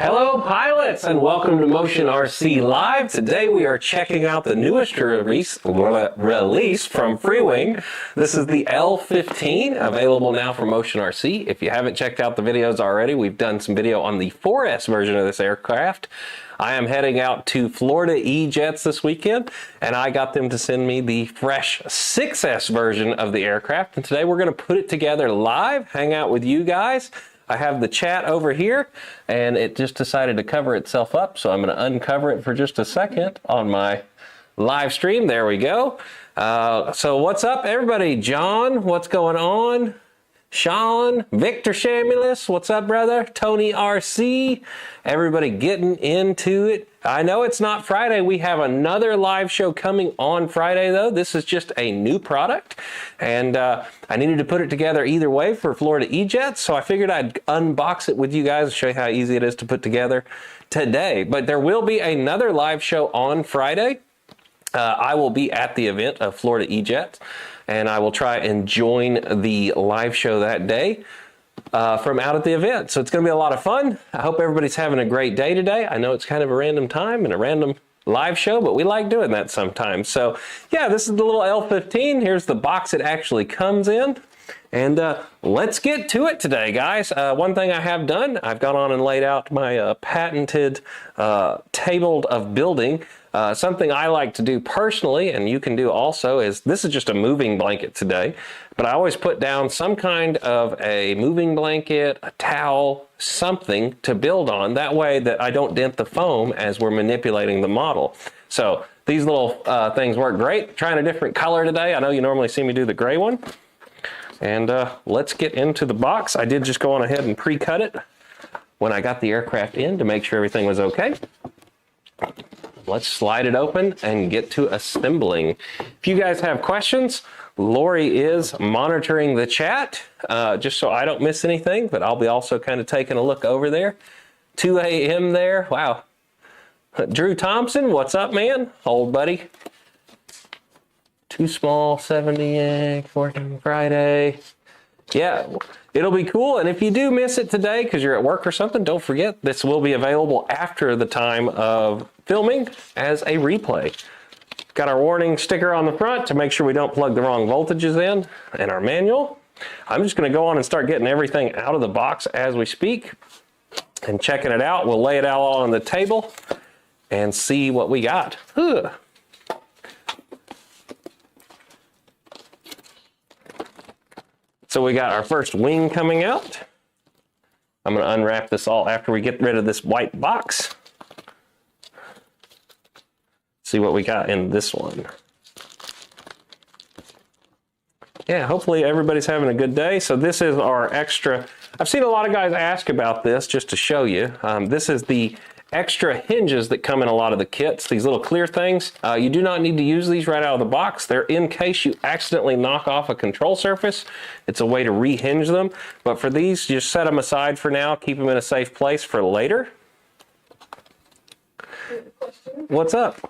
Hello pilots and welcome to Motion RC Live. Today we are checking out the newest release from Freewing. This is the L-15, available now from Motion RC. If you haven't checked out the videos already, we've done some video on the 4S version of this aircraft. I am heading out to Florida E-Jets this weekend, and I got them to send me the fresh 6S version of the aircraft. And today we're going to put it together live, hang out with you guys. I have the chat over here, and it just decided to cover itself up, so I'm going to uncover it for just a second on my live stream. There we go. So what's up, everybody? John, what's going on? Sean, Victor Shamulus, what's up, brother? Tony RC, everybody getting into it. I know it's not Friday. We have another live show coming on Friday, though. This is just a new product, and I needed to put it together either way for Florida E-Jets, so I figured I'd unbox it with you guys and show you how easy it is to put together today. But there will be another live show on Friday. I will be at the event of Florida E-Jets, and I will try and join the live show that day from out at the event. So it's going to be a lot of fun. I hope everybody's having a great day today. I know it's kind of a random time and a random live show, but we like doing that sometimes. So yeah, this is the little L-15. Here's the box it actually comes in. And let's get to it today, guys. One thing I have done, I've gone on and laid out my patented table of building. Something I like to do personally, and you can do also, is this is just a moving blanket today, but I always put down some kind of a moving blanket, a towel, something to build on. That way that I don't dent the foam as we're manipulating the model. So these little things work great. Trying a different color today. I know you normally see me do the gray one. And let's get into the box. I did just go on ahead and pre-cut it when I got the aircraft in to make sure everything was okay. Let's slide it open and get to assembling. If you guys have questions, Lori is monitoring the chat just so I don't miss anything, but I'll be also kind of taking a look over there. 2 a.m. there. Wow. Drew Thompson, what's up, man? Old buddy. Too small, 70 working Friday. Yeah, it'll be cool. And if you do miss it today because you're at work or something, don't forget this will be available after the time of filming as a replay. Got our warning sticker on the front to make sure we don't plug the wrong voltages in, and our manual. I'm just going to go on and start getting everything out of the box as we speak and checking it out. We'll lay it out all on the table and see what we got. Ugh. So we got our first wing coming out. I'm going to unwrap this all after we get rid of this white box. See what we got in this one. Yeah, hopefully everybody's having a good day. So this is our extra. I've seen a lot of guys ask about this just to show you. This is the extra hinges that come in a lot of the kits, these little clear things. You do not need to use these right out of the box. They're in case you accidentally knock off a control surface. It's a way to rehinge them. But for these, just set them aside for now. Keep them in a safe place for later. What's up?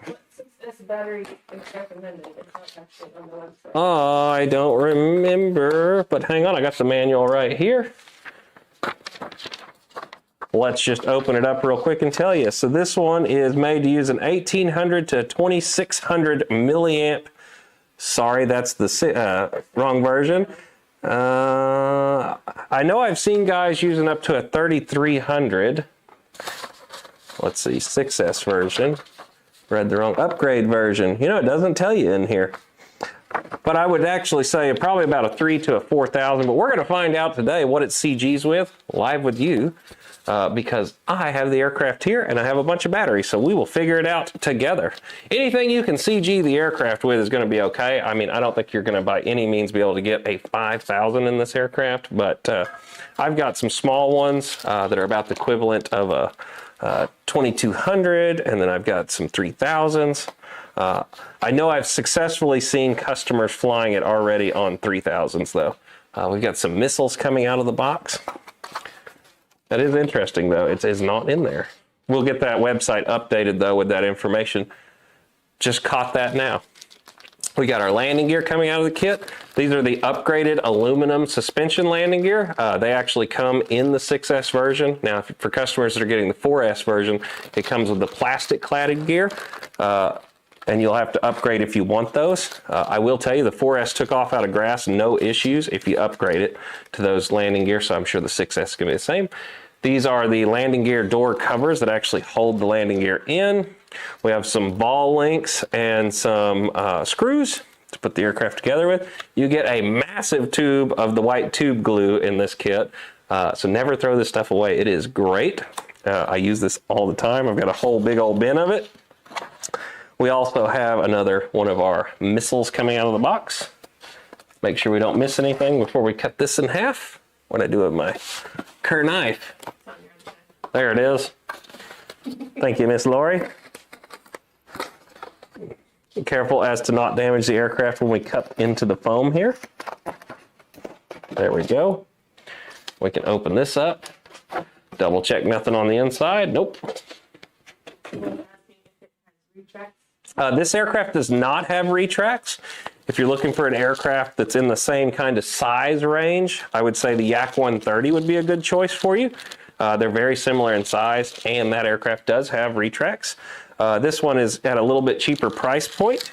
This battery is recommended. It's not actually on the website. Oh, I don't remember. But hang on, I got the manual right here. Let's just open it up real quick and tell you. So this one is made to use an 1800 to 2600 milliamp. Sorry, that's the wrong version. I know I've seen guys using up to a 3300. Let's see, 6S version. Read the wrong upgrade version. You know, it doesn't tell you in here. But I would actually say probably about a 3 to a 4000. But we're going to find out today what it CGs with, live with you. Because I have the aircraft here and I have a bunch of batteries, so we will figure it out together. Anything you can CG the aircraft with is going to be okay. I mean, I don't think you're going to by any means be able to get a 5000 in this aircraft, but I've got some small ones that are about the equivalent of a 2200, and then I've got some 3000s. I know I've successfully seen customers flying it already on 3000s though. We've got some missiles coming out of the box. That is interesting, though. It is not in there. We'll get that website updated, though, with that information. Just caught that now. We got our landing gear coming out of the kit. These are the upgraded aluminum suspension landing gear. They actually come in the 6S version. Now, for customers that are getting the 4S version, it comes with the plastic cladded gear, and you'll have to upgrade if you want those. I will tell you, the 4S took off out of grass, no issues if you upgrade it to those landing gear, so I'm sure the 6S is going to be the same. These are the landing gear door covers that actually hold the landing gear in. We have some ball links and some screws to put the aircraft together with. You get a massive tube of the white tube glue in this kit, so never throw this stuff away. It is great. I use this all the time. I've got a whole big old bin of it. We also have another one of our missiles coming out of the box. Make sure we don't miss anything before we cut this in half. What I do with my Kerr knife. There it is. Thank you, Miss Lori. Be careful as to not damage the aircraft when we cut into the foam here. There we go. We can open this up. Double check nothing on the inside. Nope. This aircraft does not have retracts. If you're looking for an aircraft that's in the same kind of size range, I would say the Yak 130 would be a good choice for you. They're very similar in size, and that aircraft does have retracts. This one is at a little bit cheaper price point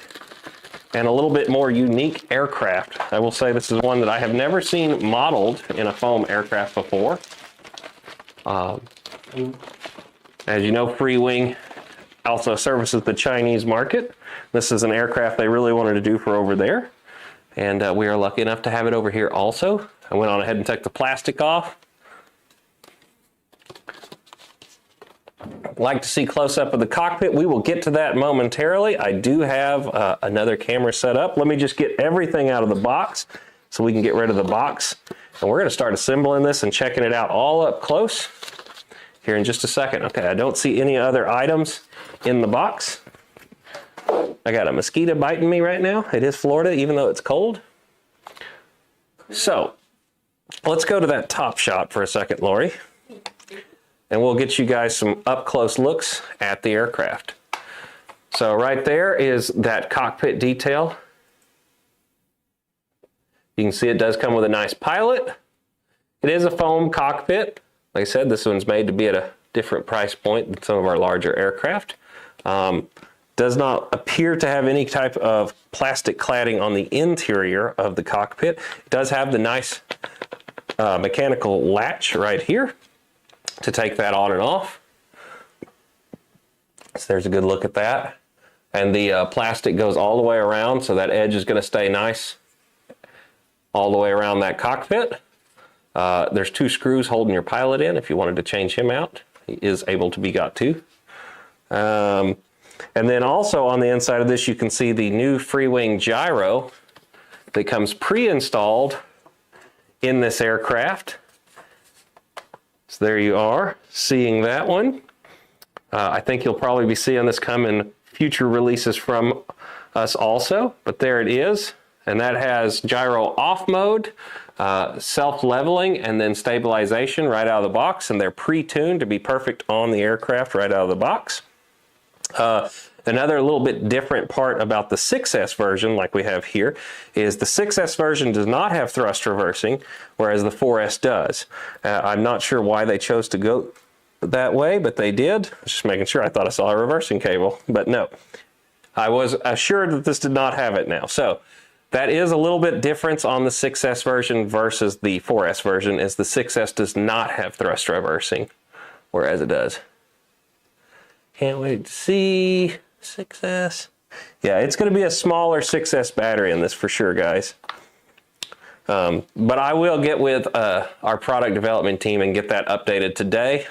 and a little bit more unique aircraft. I will say this is one that I have never seen modeled in a foam aircraft before. As you know, Freewing also services the Chinese market. This is an aircraft they really wanted to do for over there, and we are lucky enough to have it over here also. I went on ahead and took the plastic off. Like to see close-up of the cockpit. We will get to that momentarily. I do have another camera set up. Let me just get everything out of the box so we can get rid of the box. And we're going to start assembling this and checking it out all up close here in just a second. Okay, I don't see any other items in the box. I got a mosquito biting me right now. It is Florida, even though it's cold. So let's go to that top shot for a second, Lori. And we'll get you guys some up-close looks at the aircraft. So right there is that cockpit detail. You can see it does come with a nice pilot. It is a foam cockpit. Like I said, this one's made to be at a different price point than some of our larger aircraft. Does not appear to have any type of plastic cladding on the interior of the cockpit. It does have the nice mechanical latch right here to take that on and off. So there's a good look at that. And the plastic goes all the way around, so that edge is going to stay nice all the way around that cockpit. There's two screws holding your pilot in if you wanted to change him out. He is able to be got to. And then also on the inside of this, you can see the new Freewing gyro that comes pre-installed in this aircraft. So there you are, seeing that one. I think you'll probably be seeing this come in future releases from us also, but there it is. And that has gyro off mode, self-leveling, and then stabilization right out of the box. And they're pre-tuned to be perfect on the aircraft right out of the box. Another little bit different part about the 6S version, like we have here, is the 6S version does not have thrust reversing, whereas the 4S does. I'm not sure why they chose to go that way, but they did. Just making sure. I thought I saw a reversing cable, but no. I was assured that this did not have it now. So that is a little bit difference on the 6S version versus the 4S version, is the 6S does not have thrust reversing, whereas it does. Can't wait to see 6S. Yeah, it's going to be a smaller 6S battery in this for sure, guys. But I will get with our product development team and get that updated today.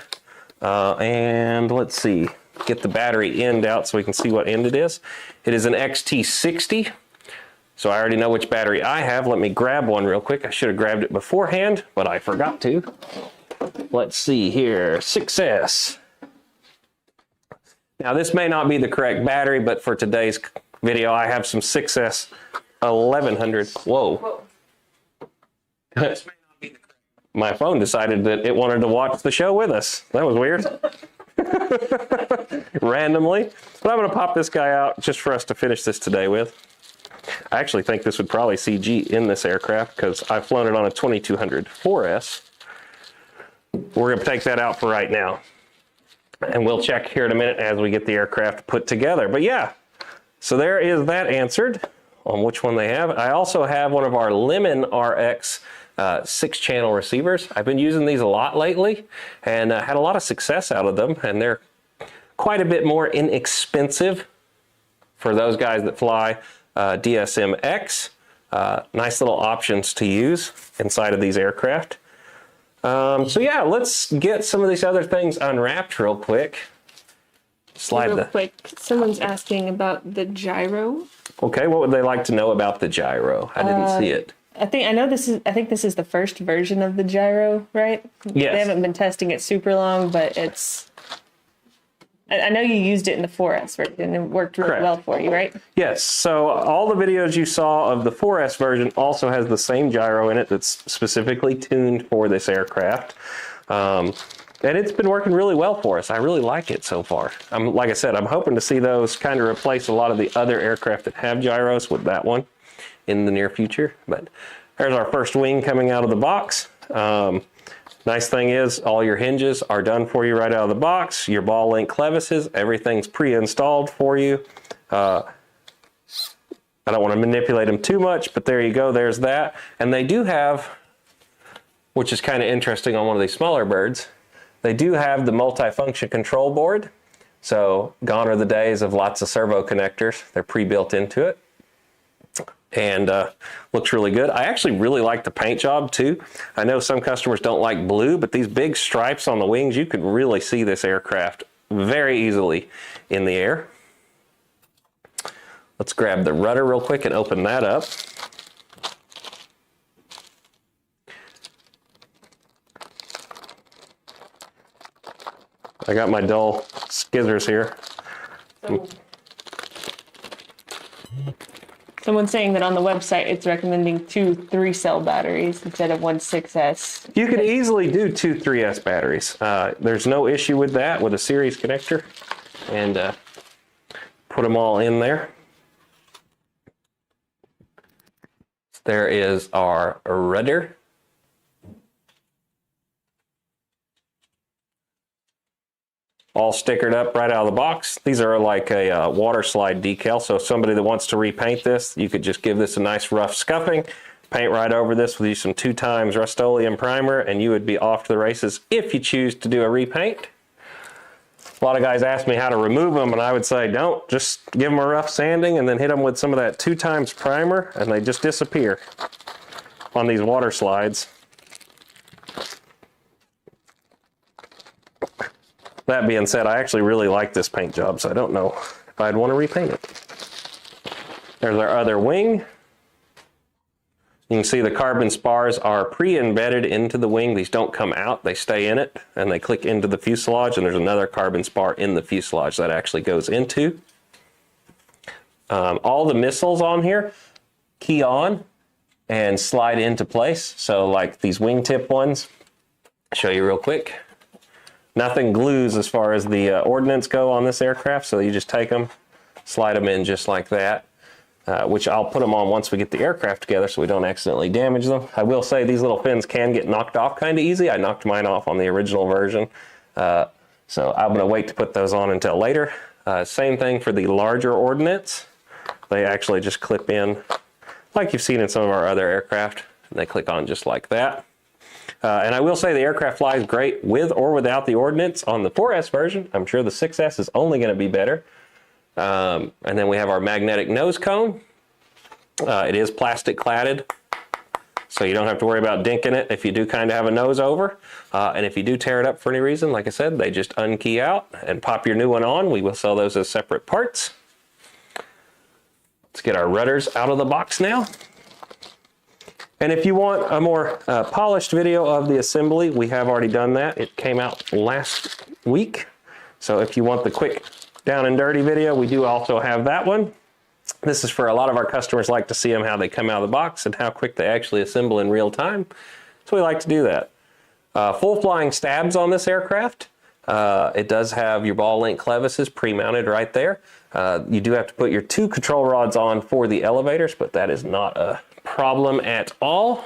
And let's see, get the battery end out so we can see what end it is. It is an XT60. So I already know which battery I have. Let me grab one real quick. I should have grabbed it beforehand, but I forgot to. Let's see here, 6S. Now this may not be the correct battery, but for today's video, I have some 6S 1100. Whoa. My phone decided that it wanted to watch the show with us. That was weird. Randomly. But I'm going to pop this guy out just for us to finish this today with. I actually think this would probably CG in this aircraft because I've flown it on a 2200 4S. We're going to take that out for right now. And we'll check here in a minute as we get the aircraft put together. But yeah, so there is that answered on which one they have. I also have one of our Lemon RX 6-channel receivers. I've been using these a lot lately and had a lot of success out of them. And they're quite a bit more inexpensive for those guys that fly DSM-X. Nice little options to use inside of these aircraft. So yeah, let's get some of these other things unwrapped real quick. Real quick, someone's asking about the gyro. Okay, what would they like to know about the gyro? I didn't see it. I think this is the first version of the gyro, right? Yes. They haven't been testing it super long, but it's. I know you used it in the 4S version and it worked really well for you, right? Yes. So all the videos you saw of the 4S version also has the same gyro in it that's specifically tuned for this aircraft. And it's been working really well for us. I really like it so far. Like I said, I'm hoping to see those kind of replace a lot of the other aircraft that have gyros with that one in the near future. But there's our first wing coming out of the box. Nice thing is all your hinges are done for you right out of the box. Your ball link clevises, everything's pre-installed for you. I don't want to manipulate them too much, but there you go, there's that. And they do have, which is kind of interesting on one of these smaller birds, they do have the multi-function control board. So gone are the days of lots of servo connectors. They're pre-built into it. And looks really good. I actually really like the paint job too. I know some customers don't like blue, but these big stripes on the wings, you could really see this aircraft very easily in the air. Let's grab the rudder real quick and open that up. I got my dull skizzers here. Someone's saying that on the website it's recommending 2 3-cell batteries instead of one 6S. You can easily do 2 3S batteries. There's no issue with that with a series connector. And put them all in there. There is our rudder. All stickered up right out of the box. These are like a water slide decal, so if somebody that wants to repaint this, you could just give this a nice rough scuffing, paint right over this with some 2x Rust-Oleum primer, and you would be off to the races if you choose to do a repaint. A lot of guys ask me how to remove them, and I would say don't, just give them a rough sanding and then hit them with some of that 2x primer, and they just disappear on these water slides. That being said, I actually really like this paint job, so I don't know if I'd want to repaint it. There's our other wing. You can see the carbon spars are pre-embedded into the wing. These don't come out, they stay in it, and they click into the fuselage, and there's another carbon spar in the fuselage that actually goes into. All the missiles on here key on and slide into place. So like these wingtip ones, I'll show you real quick. Nothing glues as far as the ordnance go on this aircraft, so you just take them, slide them in just like that, which I'll put them on once we get the aircraft together so we don't accidentally damage them. I will say these little fins can get knocked off kind of easy. I knocked mine off on the original version, so I'm going to wait to put those on until later. Same thing for the larger ordnance. They actually just clip in like you've seen in some of our other aircraft, and they click on just like that. And I will say the aircraft flies great with or without the ordnance on the 4S version. I'm sure the 6S is only going to be better. And then we have our magnetic nose cone. It is plastic cladded, so you don't have to worry about dinking it if you do kind of have a nose over. And if you do tear it up for any reason, like I said, they just unkey out and pop your new one on. We will sell those as separate parts. Let's get our rudders out of the box now. And if you want a more polished video of the assembly, we have already done that. It came out last week. So if you want the quick down and dirty video, we do also have that one. This is for a lot of our customers like to see them how they come out of the box and how quick they actually assemble in real time. So we like to do that. Full flying stabs on this aircraft. It does have your ball link clevises pre-mounted right there. You do have to put your 2 control rods on for the elevators, but that is not a problem at all.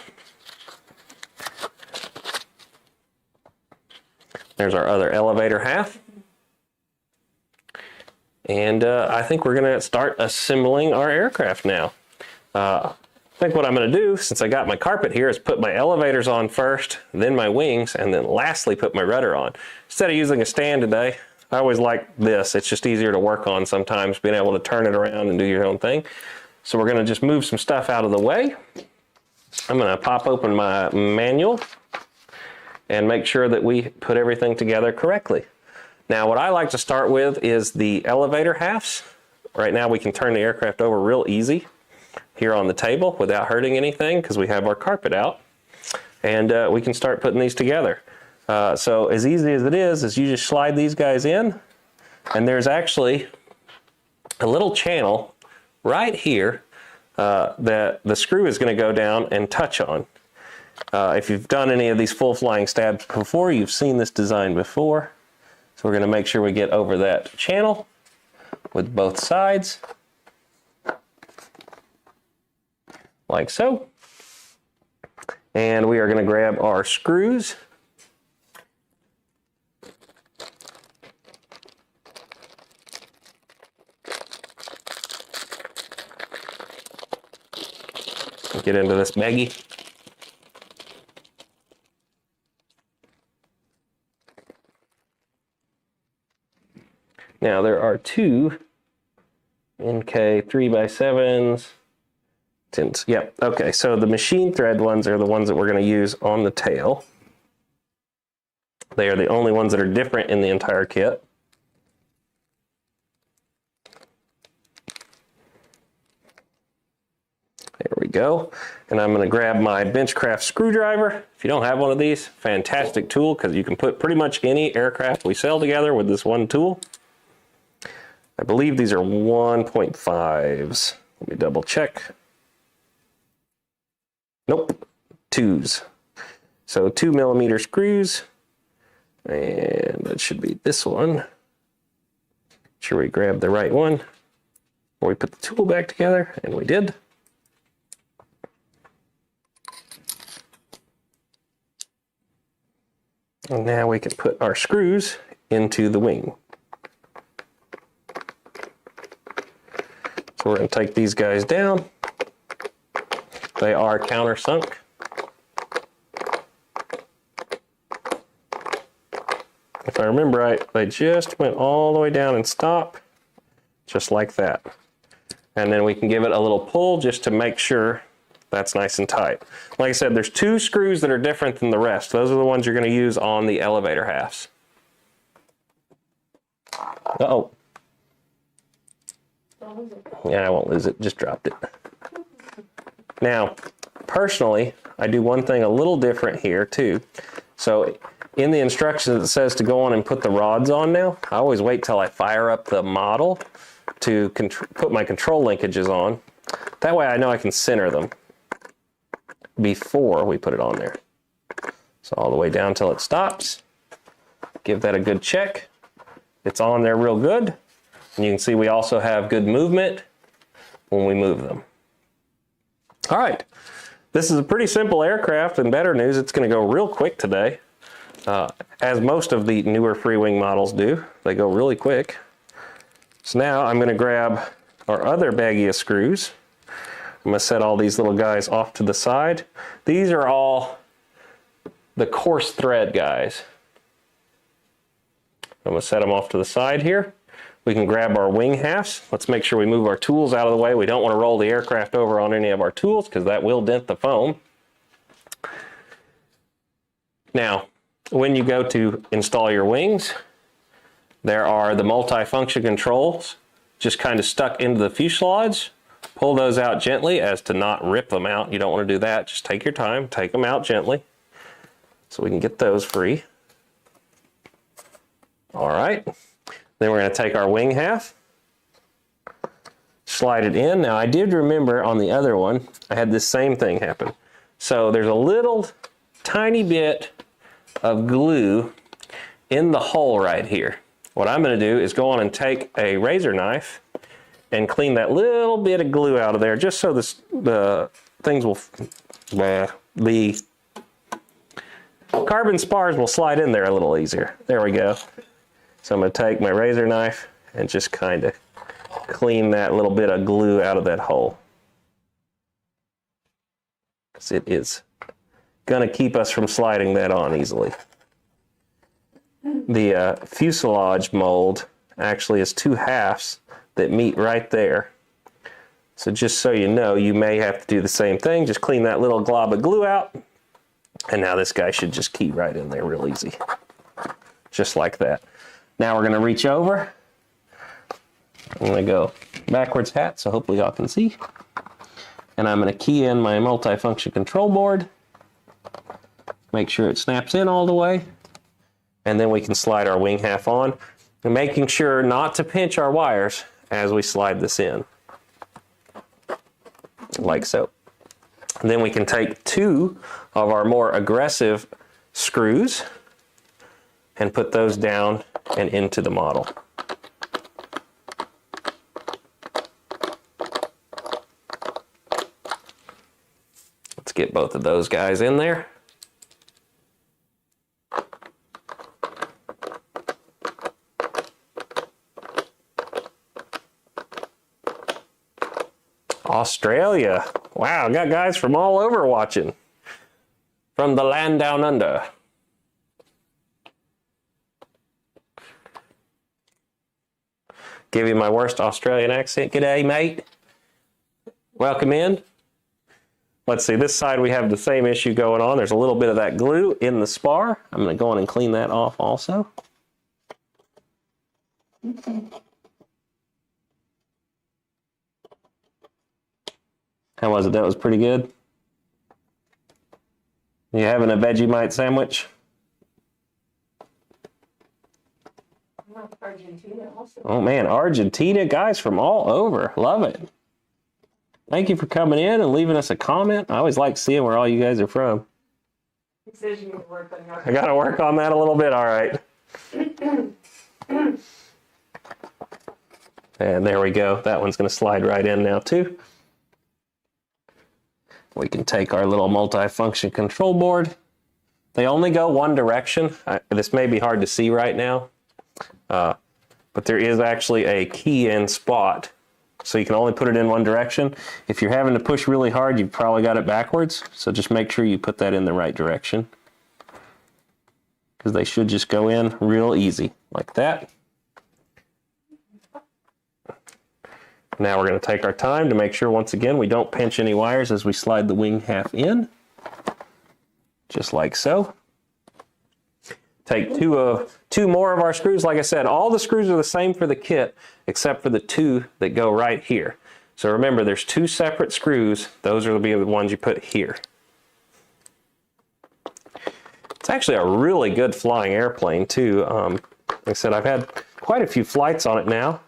There's our other elevator half. And I think we're going to start assembling our aircraft now. I think what I'm going to do, since I got my carpet here, is put my elevators on first, then my wings, and then lastly put my rudder on. Instead of using a stand today, I always like this. It's just easier to work on sometimes, being able to turn it around and do your own thing. So we're going to just move some stuff out of the way. I'm going to pop open my manual and make sure that we put everything together correctly. Now, what I like to start with is the elevator halves. Right now we can turn the aircraft over real easy here on the table without hurting anything because we have our carpet out. And we can start putting these together. So as easy as it is you just slide these guys in, and there's actually a little channel right here that the screw is going to go down and touch on. If you've done any of these full flying stabs before, you've seen this design before. So we're going to make sure we get over that channel with both sides, like so. And we are going to grab our screws. Get into this baggie. Now there are 2 NK 3x7s. Yep, okay, so the machine thread ones are the ones that we're going to use on the tail. They are the only ones that are different in the entire kit. There we go. And I'm going to grab my Benchcraft screwdriver. If you don't have one of these, fantastic tool because you can put pretty much any aircraft we sell together with this one tool. I believe these are 1.5s. Let me double check. Nope, 2s. So 2mm screws. And that should be this one. Make sure we grab the right one before we put the tool back together, and we did. And now we can put our screws into the wing. So we're going to take these guys down. They are countersunk. If I remember right, they just went all the way down and stop, just like that. And then we can give it a little pull just to make sure that's nice and tight. Like I said, there's 2 screws that are different than the rest. Those are the ones you're going to use on the elevator halves. Uh-oh. Yeah, I won't lose it. Just dropped it. Now, personally, I do one thing a little different here, too. So in the instructions, it says to go on and put the rods on now. I always wait till I fire up the model to put my control linkages on. That way I know I can center them before we put it on there. So all the way down till it stops. Give that a good check. It's on there real good. And you can see we also have good movement when we move them. All right, this is a pretty simple aircraft, and better news, it's going to go real quick today. As most of the newer Freewing models do, they go really quick. So now I'm going to grab our other baggie of screws. I'm going to set all these little guys off to the side. These are all the coarse thread guys. I'm going to set them off to the side here. We can grab our wing halves. Let's make sure we move our tools out of the way. We don't want to roll the aircraft over on any of our tools because that will dent the foam. Now, when you go to install your wings, there are the multi-function controls just kind of stuck into the fuselage. Pull those out gently as to not rip them out. You don't want to do that. Just take your time, take them out gently so we can get those free. All right. Then we're going to take our wing half, slide it in. Now I did remember on the other one, I had this same thing happen. So there's a little tiny bit of glue in the hole right here. What I'm going to do is go on and take a razor knife and clean that little bit of glue out of there, just so the things will, the carbon spars will slide in there a little easier. There we go. So I'm going to take my razor knife and just kind of clean that little bit of glue out of that hole, because it is going to keep us from sliding that on easily. The fuselage mold actually is 2 halves that meet right there. So just so you know, you may have to do the same thing. Just clean that little glob of glue out. And now this guy should just key right in there real easy. Just like that. Now we're going to reach over. I'm going to go backwards hat, so hopefully y'all can see. And I'm going to key in my multifunction control board. Make sure it snaps in all the way. And then we can slide our wing half on. And making sure not to pinch our wires as we slide this in. Like so. And then we can take 2 of our more aggressive screws and put those down and into the model. Let's get both of those guys in there. Australia. Wow, got guys from all over watching. From the land down under. Give you my worst Australian accent. G'day, mate. Welcome in. Let's see, this side we have the same issue going on. There's a little bit of that glue in the spar. I'm going to go in and clean that off also. How was it? That was pretty good. You having a Vegemite sandwich? Argentina also. Oh man, Argentina, guys from all over. Love it. Thank you for coming in and leaving us a comment. I always like seeing where all you guys are from. He says you need to work on your. I got to work on that a little bit. All right. And there we go. That one's going to slide right in now too. We can take our little multi-function control board. They only go one direction. This may be hard to see right now, but there is actually a key-in spot, so you can only put it in one direction. If you're having to push really hard, you've probably got it backwards, so just make sure you put that in the right direction, because they should just go in real easy, like that. Now we're going to take our time to make sure, once again, we don't pinch any wires as we slide the wing half in. Just like so. Take two more of our screws. Like I said, all the screws are the same for the kit, except for the 2 that go right here. So remember, there's 2 separate screws. Those are the ones you put here. It's actually a really good flying airplane, too. Like I said, I've had quite a few flights on it now,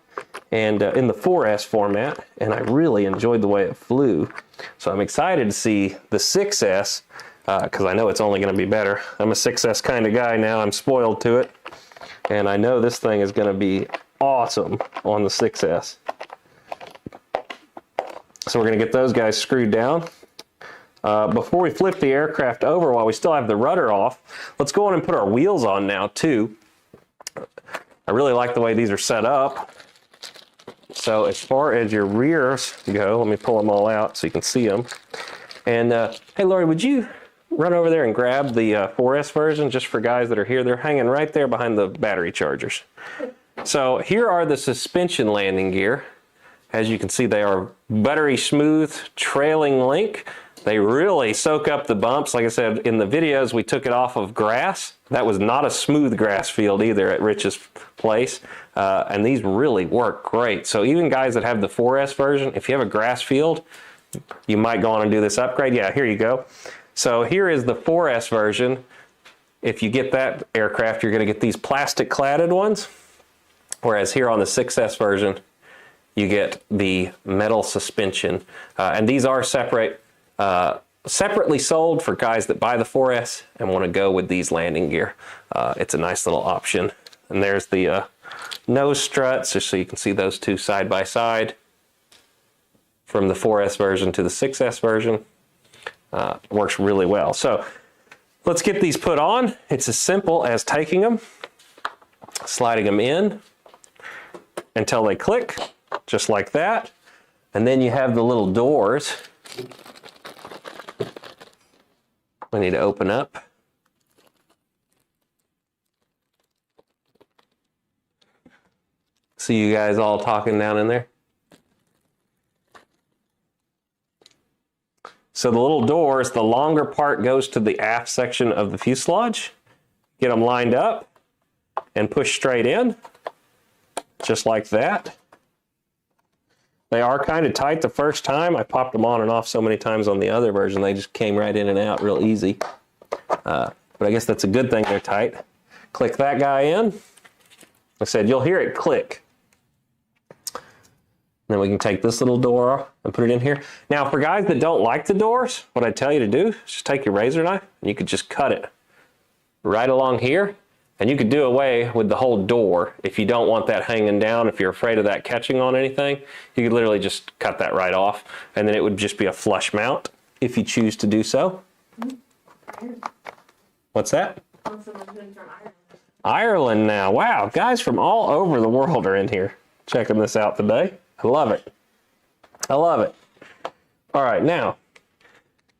and in the 4S format, and I really enjoyed the way it flew. So I'm excited to see the 6S, because I know it's only going to be better. I'm a 6S kind of guy now. I'm spoiled to it, and I know this thing is going to be awesome on the 6S. So we're going to get those guys screwed down. Before we flip the aircraft over, while we still have the rudder off, let's go on and put our wheels on now too. I really like the way these are set up. So as far as your rears go, let me pull them all out so you can see them. And hey, Lori, would you run over there and grab the 4S version just for guys that are here? They're hanging right there behind the battery chargers. So here are the suspension landing gear. As you can see, they are buttery smooth trailing link. They really soak up the bumps. Like I said, in the videos, we took it off of grass. That was not a smooth grass field either at Rich's place. And these really work great. So even guys that have the 4S version, if you have a grass field, you might go on and do this upgrade. Yeah, here you go. So here is the 4S version. If you get that aircraft, you're going to get these plastic cladded ones. Whereas here on the 6S version, you get the metal suspension. And these are separately sold for guys that buy the 4S and want to go with these landing gear. It's a nice little option. And there's the nose struts, just so you can see those two side by side. from the 4S version to the 6S version. Works really well. So let's get these put on. It's as simple as taking them, sliding them in until they click, just like that. And then you have the little doors we need to open up. See you guys all talking down in there. So the little doors, the longer part goes to the aft section of the fuselage. Get them lined up and push straight in, just like that. They are kind of tight the first time. I popped them on and off so many times on the other version, they just came right in and out real easy. But I guess that's a good thing they're tight. Click that guy in. Like I said, you'll hear it click. Then we can take this little door off and put it in here. Now, for guys that don't like the doors, what I tell you to do is just take your razor knife and you could just cut it right along here. And you could do away with the whole door if you don't want that hanging down. If you're afraid of that catching on anything, you could literally just cut that right off. And then it would just be a flush mount if you choose to do so. What's that? Ireland now. Wow, guys from all over the world are in here checking this out today. I love it. I love it. All right, now,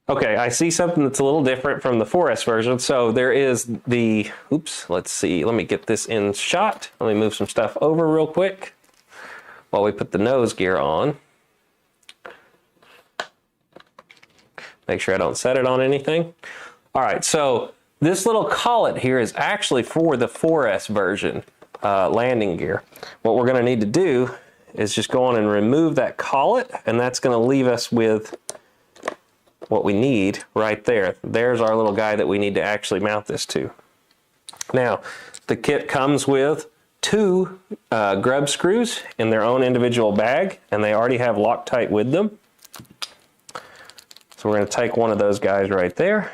okay, I see something that's a little different from the 4S version. So there is the, oops, let's see. Let me get this in shot. Let me move some stuff over real quick while we put the nose gear on. Make sure I don't set it on anything. All right, so this little collet here is actually for the 4S version landing gear. What we're gonna need to do is just go on and remove that collet, and that's gonna leave us with what we need right there. There's our little guy that we need to actually mount this to. Now, the kit comes with 2 grub screws in their own individual bag, and they already have Loctite with them. So we're gonna take one of those guys right there,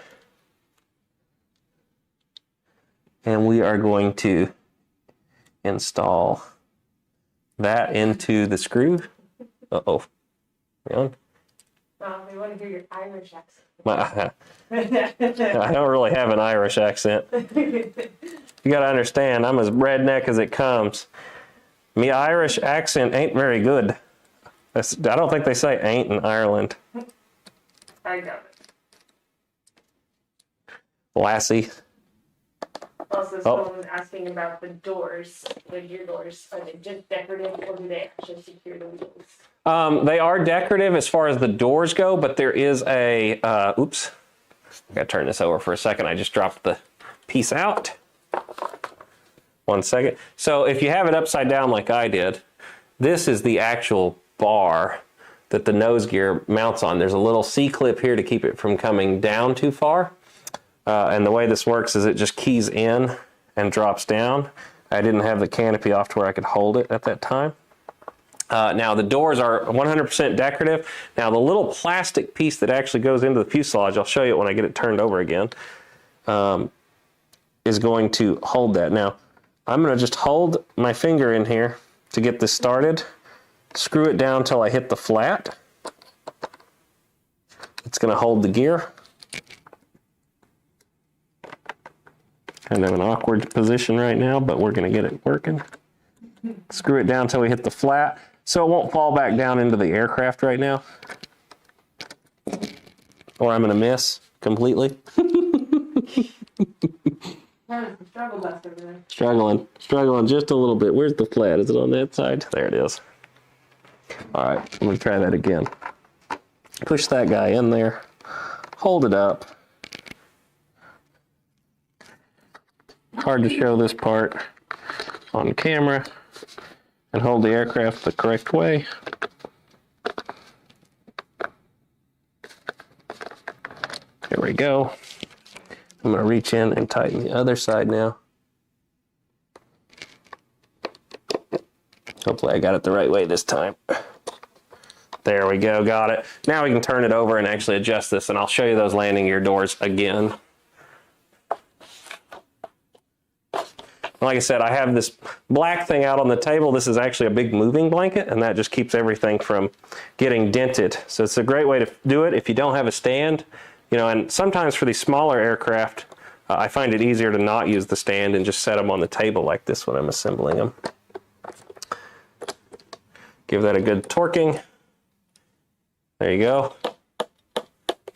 and we are going to install that into the screw. Uh-oh. Hang on. We want to hear your Irish accent. I don't really have an Irish accent. You got to understand, I'm as redneck as it comes. Me Irish accent ain't very good. I don't think they say ain't in Ireland. I got it. Lassie. Also, someone was asking about the doors, the gear doors. Are they just decorative or do they actually secure the wheels? They are decorative as far as the doors go, but there is a, oops, I gotta turn this over for a second. I just dropped the piece out. 1 second. So if you have it upside down like I did, this is the actual bar that the nose gear mounts on. There's a little C-clip here to keep it from coming down too far. And the way this works is it just keys in and drops down. I didn't have the canopy off to where I could hold it at that time. Now the doors are 100% decorative. Now the little plastic piece that actually goes into the fuselage, I'll show you when I get it turned over again, is going to hold that. Now I'm going to just hold my finger in here to get this started, screw it down till I hit the flat. It's going to hold the gear. Kind of an awkward position right now, but we're going to get it working. Screw it down until we hit the flat, so it won't fall back down into the aircraft right now. Or I'm going to miss completely. Struggling just a little bit. Where's the flat? Is it on that side? There it is. All right, I'm going to try that again. Push that guy in there. Hold it up. Hard to show this part on camera, and hold the aircraft the correct way. There we go. I'm going to reach in and tighten the other side now. Hopefully I got it the right way this time. There we go, got it. Now we can turn it over and actually adjust this, and I'll show you those landing gear doors again. Like I said, I have this black thing out on the table. This is actually a big moving blanket, and that just keeps everything from getting dented. So it's a great way to do it if you don't have a stand. You know, and sometimes for these smaller aircraft, I find it easier to not use the stand and just set them on the table like this when I'm assembling them. Give that a good torquing. There you go.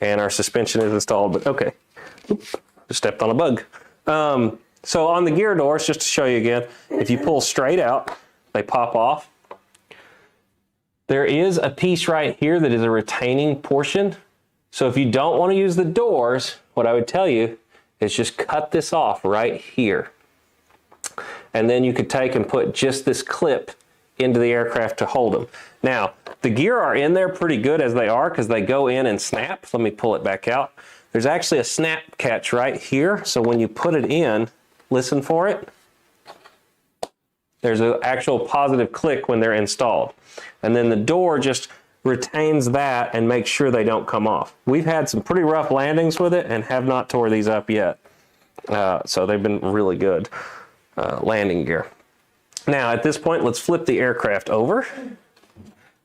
And our suspension is installed, but okay. Oops, just stepped on a bug. So on the gear doors, just to show you again, if you pull straight out, they pop off. There is a piece right here that is a retaining portion. So if you don't want to use the doors, what I would tell you is just cut this off right here. And then you could take and put just this clip into the aircraft to hold them. Now, the gear are in there pretty good as they are because they go in and snap. Let me pull it back out. There's actually a snap catch right here. So when you put it in, listen for it. There's an actual positive click when they're installed. And then the door just retains that and makes sure they don't come off. We've had some pretty rough landings with it and have not tore these up yet. So they've been really good landing gear. Now at this point, let's flip the aircraft over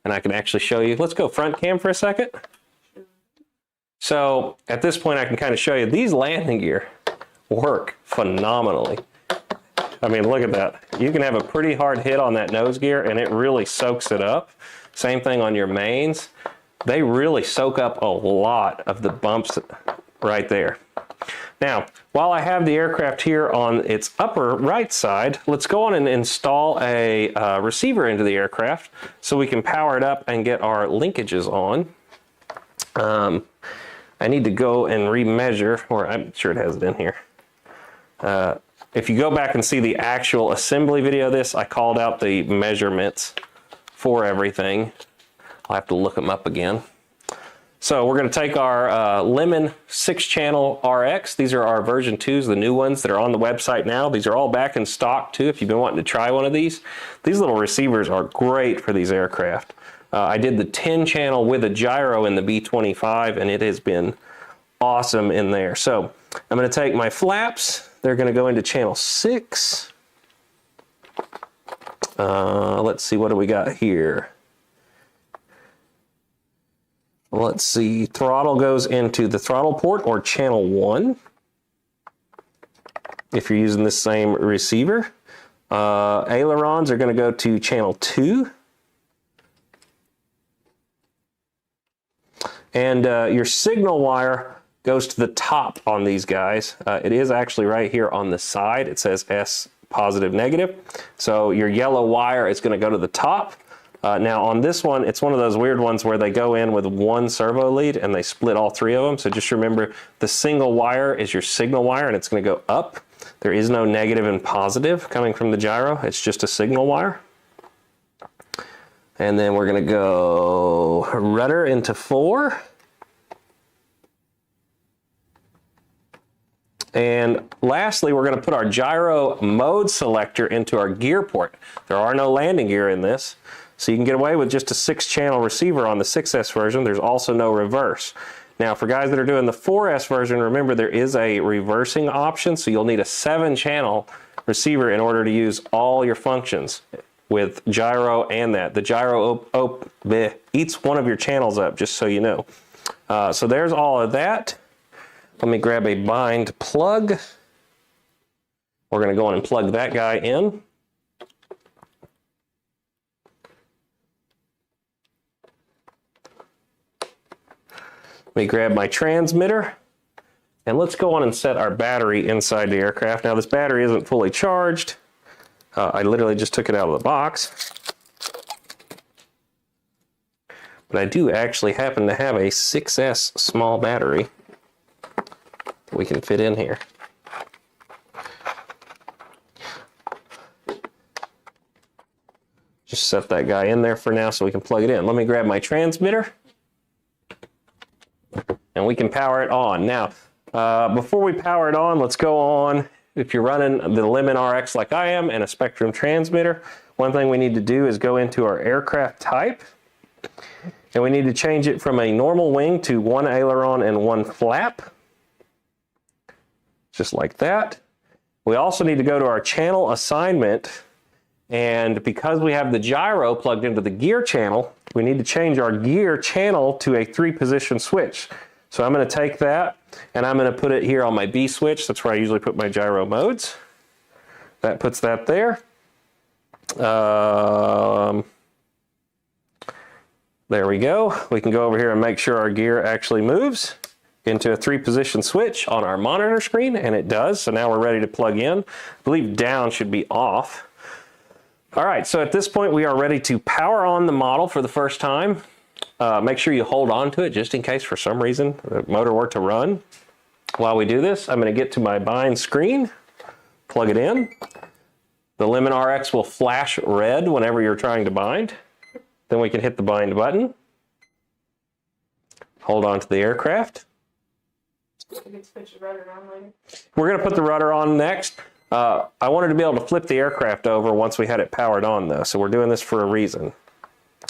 and I can actually show you. Let's go front cam for a second. So at this point, I can kind of show you these landing gear work phenomenally. I mean, look at that. You can have a pretty hard hit on that nose gear and it really soaks it up. Same thing on your mains. They really soak up a lot of the bumps right there. Now, while I have the aircraft here on its upper right side, let's go on and install a receiver into the aircraft so we can power it up and get our linkages on. I need to go and remeasure, or I'm sure it has it in here. If you go back and see the actual assembly video of this, I called out the measurements for everything. I'll have to look them up again. So we're going to take our Lemon 6-channel RX. These are our version 2s, the new ones that are on the website now. These are all back in stock too if you've been wanting to try one of these. These little receivers are great for these aircraft. I did the 10-channel with a gyro in the B-25 and it has been awesome in there. So I'm going to take my flaps. They're going to go into channel 6. Let's see, what do we got here? Let's see, throttle goes into the throttle port or channel 1 if you're using the same receiver. Ailerons are going to go to channel 2. And your signal wire goes to the top on these guys. It is actually right here on the side. It says S positive negative. So your yellow wire is going to go to the top. Now on this one, it's one of those weird ones where they go in with one servo lead and they split all 3 of them. So just remember the single wire is your signal wire and it's going to go up. There is no negative and positive coming from the gyro. It's just a signal wire. And then we're going to go rudder into 4. And lastly, we're going to put our gyro mode selector into our gear port. There are no landing gear in this. So you can get away with just a 6-channel receiver on the 6S version. There's also no reverse. Now for guys that are doing the 4S version, remember there is a reversing option. So you'll need a 7-channel receiver in order to use all your functions with gyro and that. The gyro eats one of your channels up, just so you know. So there's all of that. Let me grab a bind plug. We're going to go in and plug that guy in. Let me grab my transmitter. And let's go on and set our battery inside the aircraft. Now this battery isn't fully charged. I literally just took it out of the box. But I do actually happen to have a 6S small battery that we can fit in here. Just set that guy in there for now so we can plug it in. Let me grab my transmitter and we can power it on. Now, before we power it on, let's go on. If you're running the Lemon RX like I am and a Spectrum transmitter, one thing we need to do is go into our aircraft type and we need to change it from a normal wing to 1 aileron and 1 flap. Just like that. We also need to go to our channel assignment, and because we have the gyro plugged into the gear channel, we need to change our gear channel to a 3-position switch. So I'm going to take that and I'm going to put it here on my B switch. That's where I usually put my gyro modes. That puts that there. There we go. We can go over here and make sure our gear actually moves into a 3-position switch on our monitor screen, and it does. So now we're ready to plug in. I believe down should be off. All right, so at this point we are ready to power on the model for the first time. Make sure you hold on to it just in case for some reason the motor were to run. While we do this, I'm going to get to my bind screen, plug it in. The Lemon RX will flash red whenever you're trying to bind. Then we can hit the bind button. Hold on to the aircraft. We're going to put the rudder on next. I wanted to be able to flip the aircraft over once we had it powered on though, so we're doing this for a reason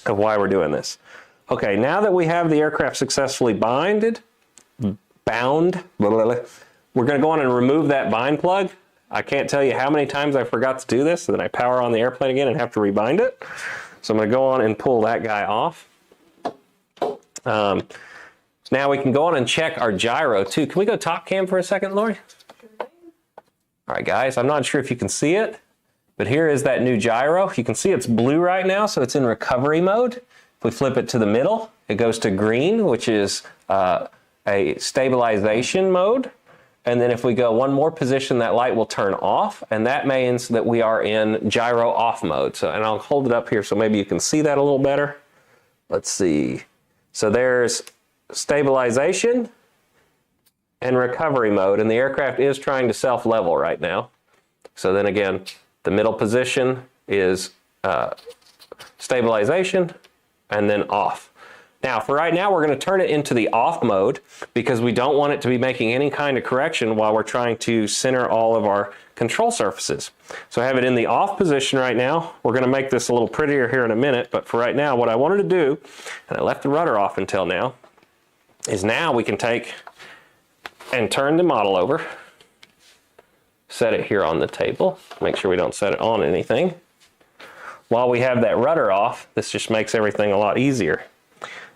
of why we're doing this. Okay, now that we have the aircraft successfully bound, we're going to go on and remove that bind plug. I can't tell you how many times I forgot to do this, and then I power on the airplane again and have to rebind it. So I'm going to go on and pull that guy off. Now we can go on and check our gyro too. Can we go top cam for a second, Lori? All right, guys, I'm not sure if you can see it, but here is that new gyro. You can see it's blue right now, so it's in recovery mode. If we flip it to the middle, it goes to green, which is a stabilization mode. And then if we go one more position, that light will turn off, and that means that we are in gyro off mode. So, and I'll hold it up here so maybe you can see that a little better. Let's see. So there's stabilization and recovery mode, and the aircraft is trying to self-level right now. So then again, the middle position is stabilization and then off. Now, for right now, we're going to turn it into the off mode because we don't want it to be making any kind of correction while we're trying to center all of our control surfaces. So I have it in the off position right now. We're going to make this a little prettier here in a minute, but for right now, what I wanted to do, and I left the rudder off until now, is now we can take and turn the model over, set it here on the table, make sure we don't set it on anything. While we have that rudder off, this just makes everything a lot easier.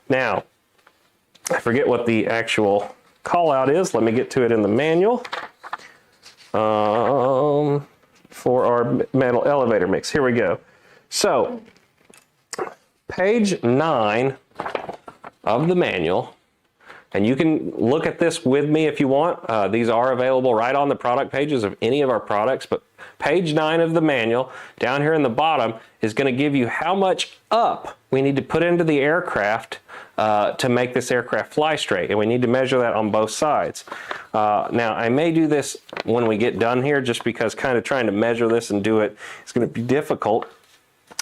Now, I forget what the actual call out is. Let me get to it in the manual for our metal elevator mix. Here we go. So, page 9 of the manual, and you can look at this with me if you want. These are available right on the product pages of any of our products, but page 9 of the manual, down here in the bottom, is going to give you how much up we need to put into the aircraft to make this aircraft fly straight, and we need to measure that on both sides. Now, I may do this when we get done here, just because kind of trying to measure this and do it is going to be difficult,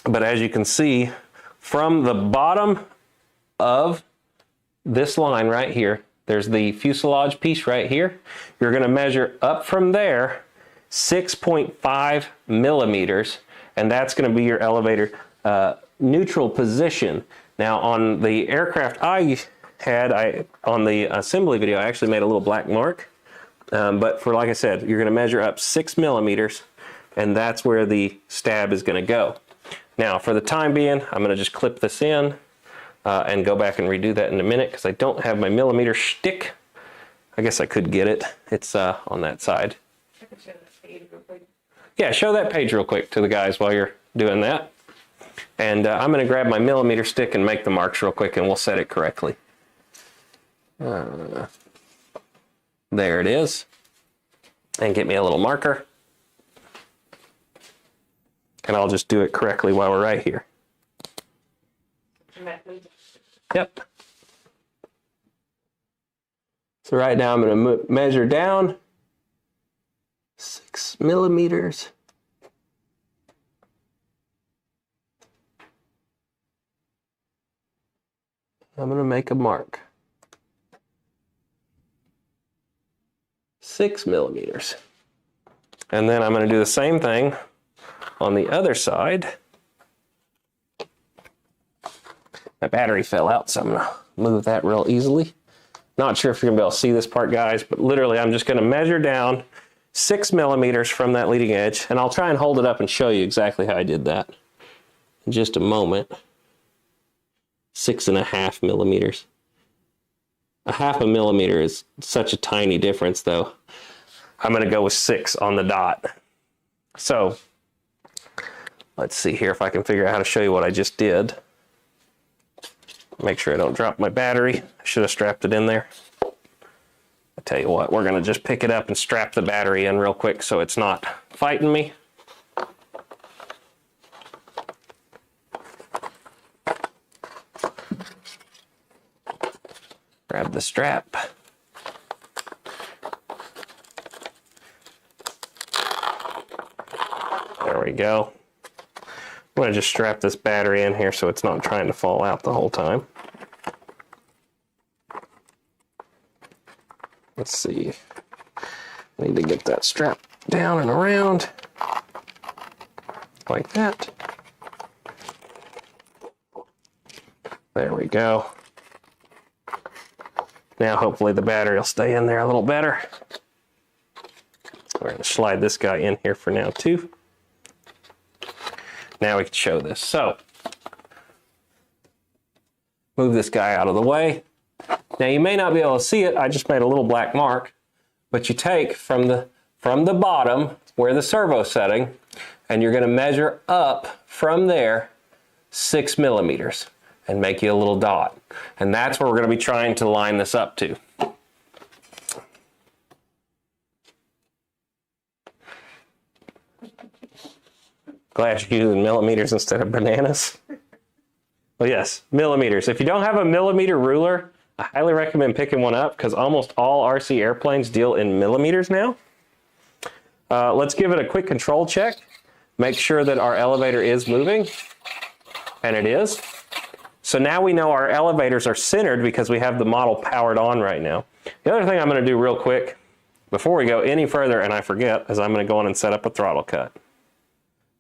but as you can see, from the bottom of this line right here, there's the fuselage piece right here. You're going to measure up from there 6.5 millimeters, and that's going to be your elevator neutral position. Now, on the aircraft I had, on the assembly video, I actually made a little black mark. But for, like I said, you're going to measure up 6 millimeters, and that's where the stab is going to go. Now, for the time being, I'm going to just clip this in and go back and redo that in a minute because I don't have my millimeter stick. I guess I could get it. It's on that side. I can show that page real quick. Yeah, show that page real quick to the guys while you're doing that. And I'm going to grab my millimeter stick and make the marks real quick, and we'll set it correctly. There it is. And get me a little marker. And I'll just do it correctly while we're right here. Yep. So right now I'm going to measure down 6 millimeters. I'm going to make a mark. 6 millimeters. And then I'm going to do the same thing on the other side. My battery fell out, so I'm going to move that real easily. Not sure if you're going to be able to see this part, guys, but literally I'm just going to measure down 6 millimeters from that leading edge, and I'll try and hold it up and show you exactly how I did that in just a moment. 6.5 millimeters. A half a millimeter is such a tiny difference though. I'm gonna go with 6 on the dot. So let's see here if I can figure out how to show you what I just did. Make sure I don't drop my battery. I should have strapped it in there. I tell you what, we're gonna just pick it up and strap the battery in real quick so it's not fighting me. Grab the strap. There we go. I'm gonna just strap this battery in here so it's not trying to fall out the whole time. Let's see. I need to get that strap down and around like that. There we go. Now hopefully the battery will stay in there a little better. We're going to slide this guy in here for now too. Now we can show this. So move this guy out of the way. Now you may not be able to see it. I just made a little black mark, but you take from the bottom where the servo setting, and you're going to measure up from there 6 millimeters and make you a little dot. And that's where we're going to be trying to line this up to. Glad you're using millimeters instead of bananas. Well, yes, millimeters. If you don't have a millimeter ruler, I highly recommend picking one up because almost all RC airplanes deal in millimeters now. Let's give it a quick control check. Make sure that our elevator is moving, and it is. So now we know our elevators are centered because we have the model powered on right now. The other thing I'm going to do real quick before we go any further, and I forget, is I'm going to go on and set up a throttle cut.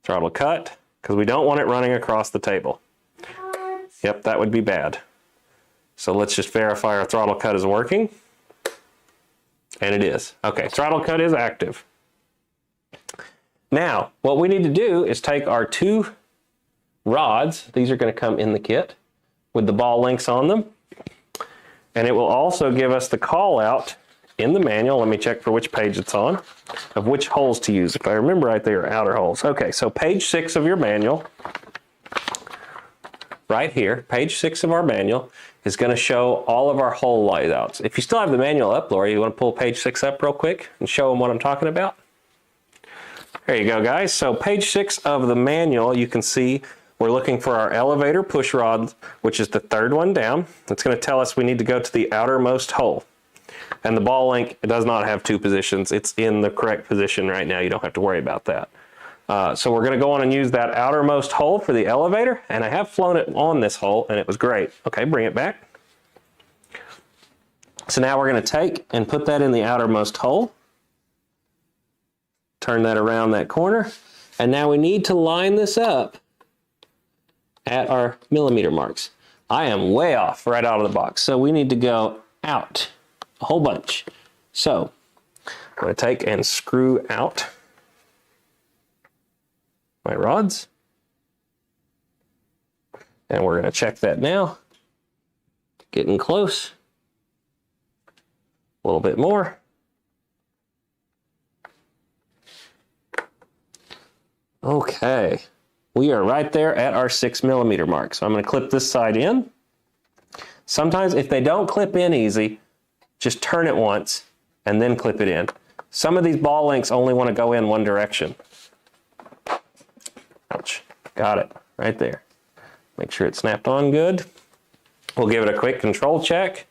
Throttle cut, because we don't want it running across the table. Yep, that would be bad. So let's just verify our throttle cut is working. And it is. Okay, throttle cut is active. Now, what we need to do is take our 2 rods. These are going to come in the kit with the ball links on them. And it will also give us the call out in the manual. Let me check for which page it's on, of which holes to use. If I remember right, they are outer holes. Okay, so page 6 of your manual, right here, page 6 of our manual is going to show all of our hole layouts. If you still have the manual up, Lori, you want to pull page 6 up real quick and show them what I'm talking about? There you go, guys. So page 6 of the manual, you can see we're looking for our elevator push rod, which is the 3rd one down. It's going to tell us we need to go to the outermost hole. And the ball link, it does not have 2 positions. It's in the correct position right now. You don't have to worry about that. So we're going to go on and use that outermost hole for the elevator. And I have flown it on this hole, and it was great. Okay, bring it back. So now we're going to take and put that in the outermost hole. Turn that around that corner. And now we need to line this up at our millimeter marks. I am way off right out of the box. So we need to go out a whole bunch. So I'm going to take and screw out my rods. And we're going to check that now. Getting close. A little bit more. Okay. We are right there at our 6 millimeter mark. So I'm going to clip this side in. Sometimes if they don't clip in easy, just turn it once and then clip it in. Some of these ball links only want to go in one direction. Ouch. Got it. Right there. Make sure it snapped on good. We'll give it a quick control check.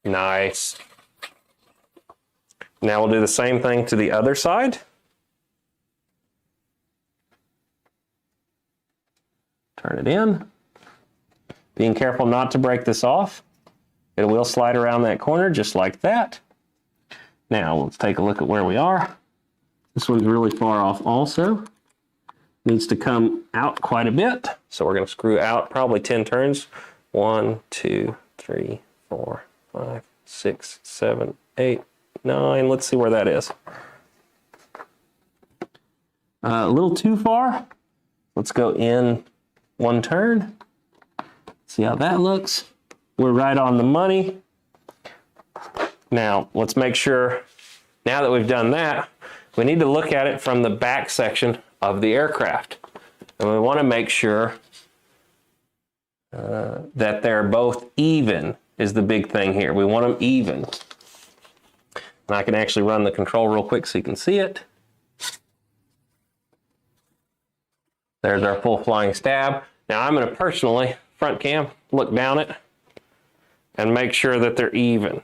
Nice. Now we'll do the same thing to the other side. Turn it in. Being careful not to break this off. It will slide around that corner just like that. Now let's take a look at where we are. This one's really far off also. Needs to come out quite a bit. So we're going to screw out probably 10 turns. 1, 2, 3, 4, 5, 6, 7, 8, 9. Let's see where that is. A little too far. Let's go in one turn. See how that looks. We're right on the money. Now, let's make sure, now that we've done that, we need to look at it from the back section of the aircraft. And we want to make sure that they're both even is the big thing here. We want them even. And I can actually run the control real quick so you can see it. There's our full flying stab. Now I'm going to personally, front cam, look down it and make sure that they're even.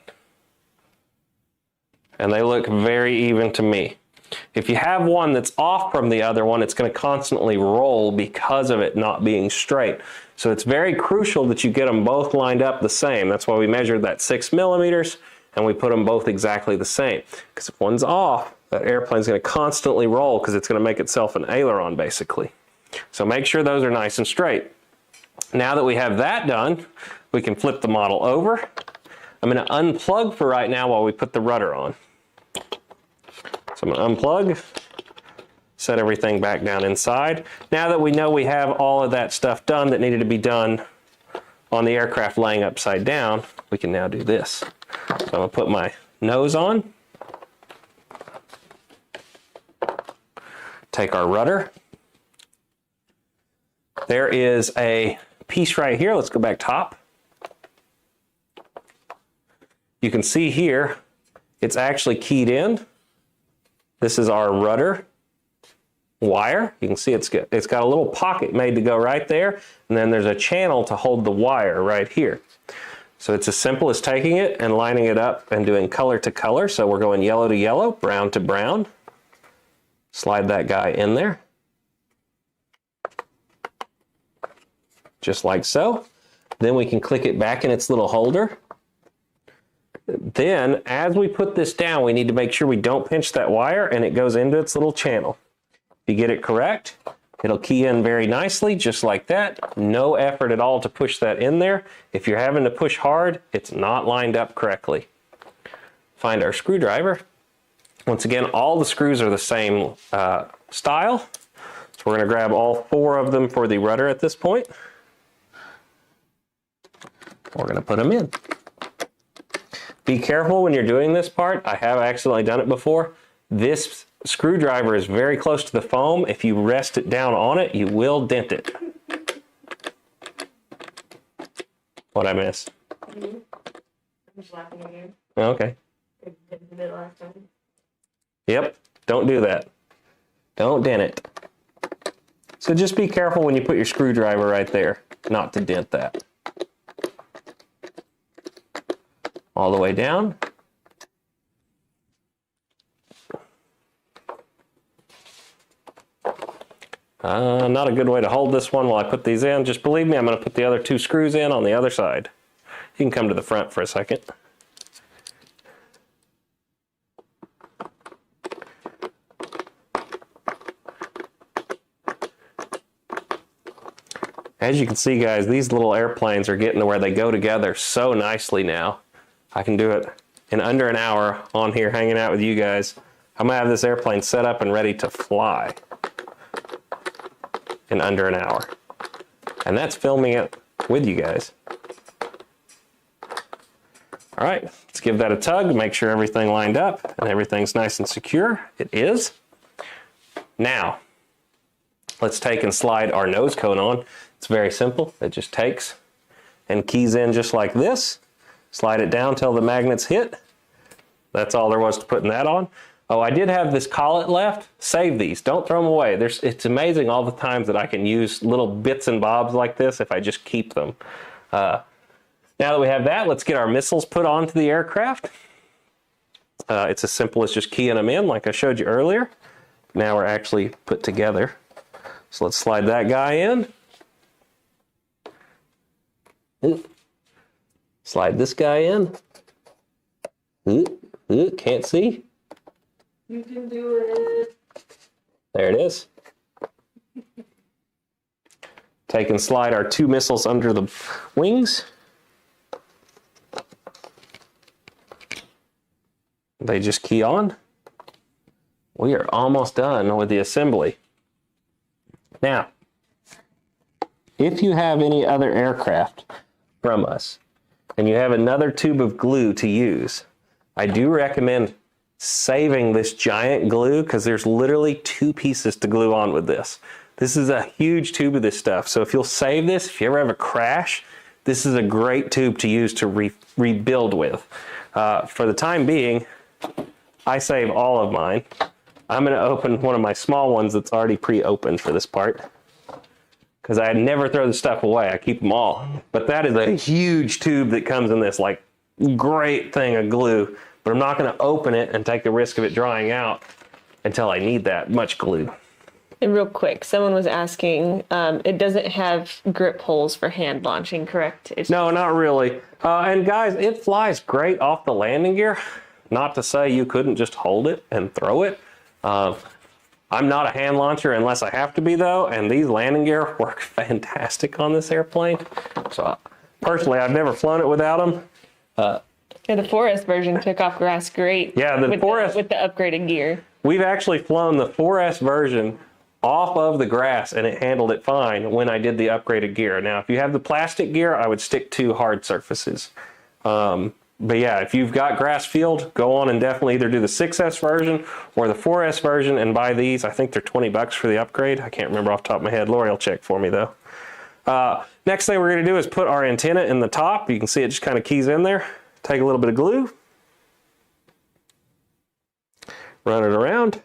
And they look very even to me. If you have one that's off from the other one, it's going to constantly roll because of it not being straight. So it's very crucial that you get them both lined up the same. That's why we measured that 6 millimeters and we put them both exactly the same. Because if one's off, that airplane's going to constantly roll because it's going to make itself an aileron basically. So make sure those are nice and straight. Now that we have that done, we can flip the model over. I'm going to unplug for right now while we put the rudder on. So I'm going to unplug, set everything back down inside. Now that we know we have all of that stuff done that needed to be done on the aircraft laying upside down, we can now do this. So I'm going to put my nose on, take our rudder. There is a piece right here. Let's go back top. You can see here, it's actually keyed in. This is our rudder wire. You can see it's got a little pocket made to go right there, and then there's a channel to hold the wire right here. So it's as simple as taking it and lining it up and doing color to color. So we're going yellow to yellow, brown to brown. Slide that guy in there. Just like so. Then we can click it back in its little holder. Then, as we put this down, we need to make sure we don't pinch that wire and it goes into its little channel. If you get it correct, it'll key in very nicely, just like that. No effort at all to push that in there. If you're having to push hard, it's not lined up correctly. Find our screwdriver. Once again, all the screws are the same style. So we're going to grab all 4 of them for the rudder at this point. We're going to put them in. Be careful when you're doing this part. I have accidentally done it before. This screwdriver is very close to the foam. If you rest it down on it, you will dent it. What'd I miss? I'm just laughing again. Okay. I did it last time. Yep, don't do that. Don't dent it. So just be careful when you put your screwdriver right there, not to dent that. All the way down. Not a good way to hold this one while I put these in. Just believe me, I'm going to put the other 2 screws in on the other side. You can come to the front for a second. As you can see, guys, these little airplanes are getting to where they go together so nicely now. I can do it in under an hour on here hanging out with you guys. I'm going to have this airplane set up and ready to fly in under an hour. And that's filming it with you guys. All right, let's give that a tug, make sure everything lined up and everything's nice and secure. It is. Now, let's take and slide our nose cone on. It's very simple. It just takes and keys in just like this. Slide it down till the magnets hit. That's all there was to putting that on. Oh, I did have this collet left. Save these. Don't throw them away. It's amazing all the times that I can use little bits and bobs like this if I just keep them. Now that we have that, let's get our missiles put onto the aircraft. It's as simple as just keying them in like I showed you earlier. Now we're actually put together. So let's slide that guy in. Slide this guy in. Can't see. You can do it. There it is. Take and slide our 2 missiles under the wings. They just key on. We are almost done with the assembly. Now, if you have any other aircraft from us and you have another tube of glue to use, I do recommend saving this giant glue because there's literally 2 pieces to glue on with this. This is a huge tube of this stuff. So if you'll save this, if you ever have a crash, this is a great tube to use to rebuild with. For the time being, I save all of mine. I'm going to open one of my small ones that's already pre-opened for this part because I never throw the stuff away. I keep them all. But that is a huge tube that comes in this like great thing of glue. But I'm not going to open it and take the risk of it drying out until I need that much glue. And real quick, someone was asking, it doesn't have grip holes for hand launching, correct? No, not really. And guys, it flies great off the landing gear. Not to say you couldn't just hold it and throw it. I'm not a hand launcher unless I have to be though, and these landing gear work fantastic on this airplane. So personally, I've never flown it without them. Yeah, the 4S version took off grass great. Yeah, the 4S with the upgraded gear. We've actually flown the 4S version off of the grass and it handled it fine when I did the upgraded gear. Now, if you have the plastic gear, I would stick to hard surfaces. But yeah, if you've got grass field, go on and definitely either do the 6S version or the 4S version and buy these. I think they're $20 for the upgrade. I can't remember off the top of my head. Lori will check for me though. Next thing we're going to do is put our antenna in the top. You can see it just kind of keys in there. Take a little bit of glue. Run it around.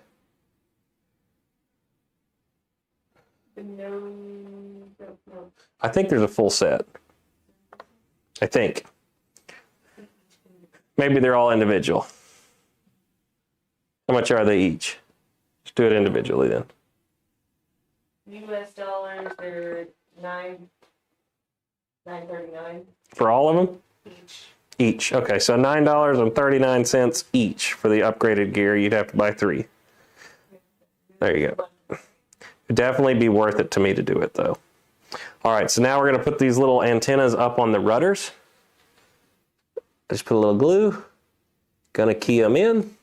I think there's a full set. I think. Maybe they're all individual. How much are they each? Just do it individually then. US dollars, they're $9.39. For all of them? Each. Each. Okay, so $9.39 each for the upgraded gear. You'd have to buy 3. There you go. It'd definitely be worth it to me to do it though. All right, so now we're going to put these little antennas up on the rudders. Just put a little glue. Gonna key them in.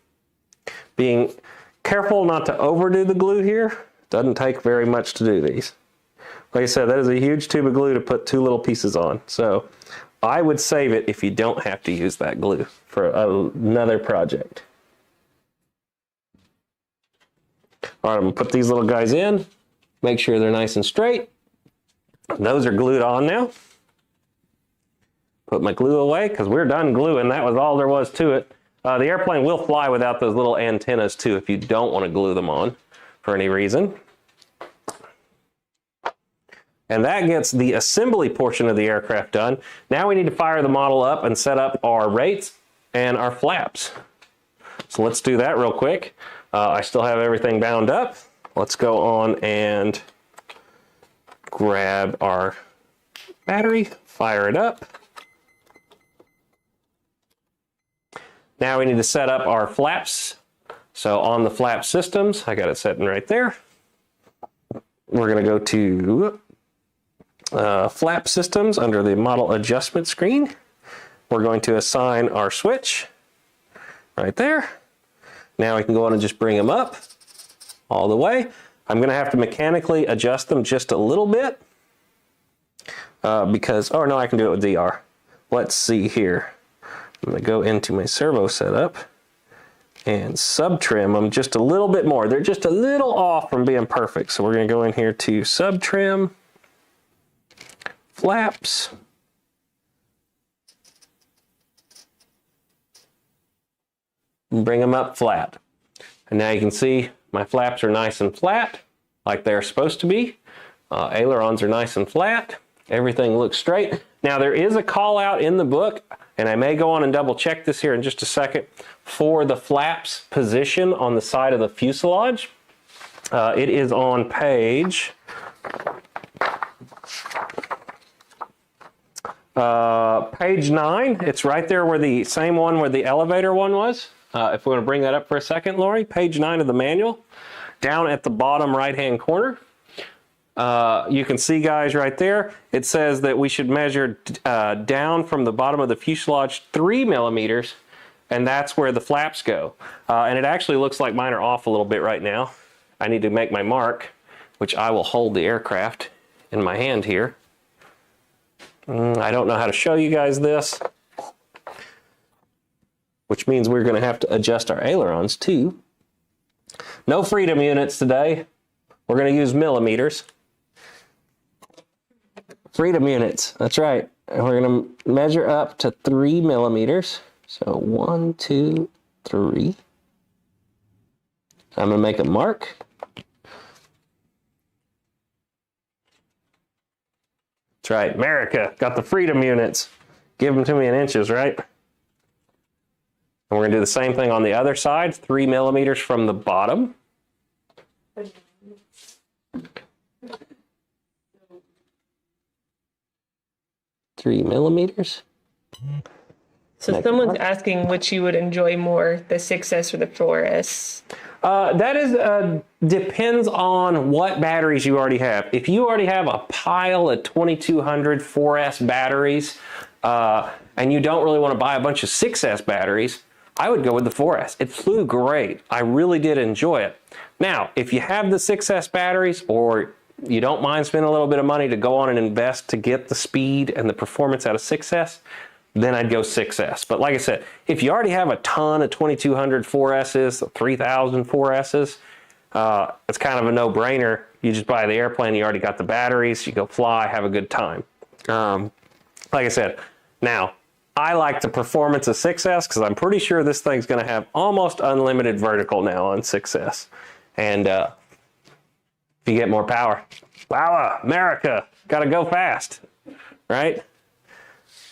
Being careful not to overdo the glue here. Doesn't take very much to do these. Like I said, that is a huge tube of glue to put 2 little pieces on. So I would save it if you don't have to use that glue for another project. All right, I'm gonna put these little guys in. Make sure they're nice and straight. Those are glued on now. Put my glue away because we're done gluing. That was all there was to it. The airplane will fly without those little antennas too if you don't want to glue them on for any reason. And that gets the assembly portion of the aircraft done. Now we need to fire the model up and set up our rates and our flaps. So let's do that real quick. I still have everything bound up. Let's go on and grab our battery, fire it up. Now we need to set up our flaps. So on the flap systems, I got it setting right there. We're going to go to flap systems under the model adjustment screen. We're going to assign our switch right there. Now we can go on and just bring them up all the way. I'm going to have to mechanically adjust them just a little bit because, oh no, I can do it with DR. Let's see here. I'm going to go into my servo setup and sub-trim them just a little bit more. They're just a little off from being perfect. So we're going to go in here to sub-trim, flaps, and bring them up flat. And now you can see my flaps are nice and flat like they're supposed to be. Ailerons are nice and flat. Everything looks straight. Now there is a call out in the book, and I may go on and double check this here in just a second, for the flaps position on the side of the fuselage. It is on page page 9. It's right there where the same one where the elevator one was. If we want to bring that up for a second, Lori, page 9 of the manual, down at the bottom right-hand corner. You can see, guys, right there, it says that we should measure down from the bottom of the fuselage 3 millimeters and that's where the flaps go. And it actually looks like mine are off a little bit right now. I need to make my mark, which I will hold the aircraft in my hand here. I don't know how to show you guys this, which means we're going to have to adjust our ailerons too. No freedom units today. We're going to use millimeters. Freedom units, that's right. And we're going to measure up to 3 millimeters. So 1, 2, 3. I'm going to make a mark. That's right, America got the freedom units. Give them to me in inches, right? And we're going to do the same thing on the other side, 3 millimeters from the bottom. Three millimeters. So someone's asking which you would enjoy more, the 6S or the 4S. That is depends on what batteries you already have. If you already have a pile of 2200 4S batteries and you don't really want to buy a bunch of 6S batteries, I would go with the 4S. It flew great. I really did enjoy it. Now, if you have the 6S batteries or you don't mind spending a little bit of money to go on and invest to get the speed and the performance out of 6S, then I'd go 6S. But like I said, if you already have a ton of 2200 4Ss, 3000 4Ss, it's kind of a no-brainer. You just buy the airplane, you already got the batteries, you go fly, have a good time. Like I said, now, I like the performance of 6S because I'm pretty sure this thing's going to have almost unlimited vertical now on 6S. And if you get more power, wow, America, got to go fast, right?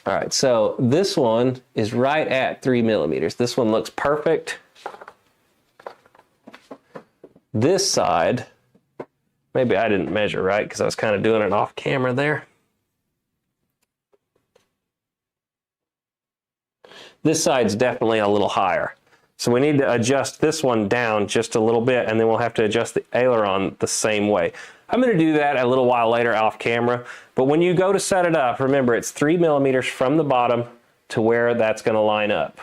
All right, so this one is right at 3 millimeters. This one looks perfect. This side, maybe I didn't measure right because I was kind of doing it off camera there. This side's definitely a little higher. So we need to adjust this one down just a little bit, and then we'll have to adjust the aileron the same way. I'm going to do that a little while later off camera, but when you go to set it up, remember it's 3 millimeters from the bottom to where that's going to line up,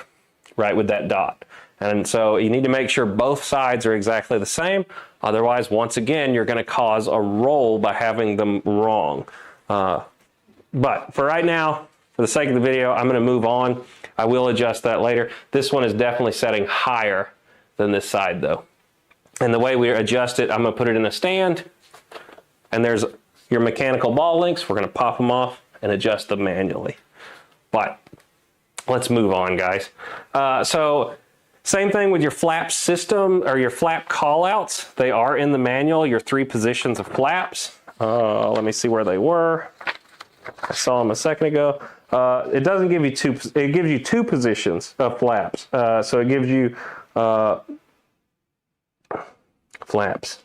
right with that dot. And so you need to make sure both sides are exactly the same. Otherwise, once again, you're going to cause a roll by having them wrong. But for right now, for the sake of the video, I'm going to move on. I will adjust that later. This one is definitely setting higher than this side though. And the way we adjust it, I'm going to put it in a stand, and there's your mechanical ball links. We're going to pop them off and adjust them manually. But let's move on, guys. So same thing with your flap system or your flap callouts. They are in the manual, your 3 positions of flaps. Let me see where they were. I saw them a second ago. It doesn't give you two, it gives you 2 positions of flaps. So it gives you flaps.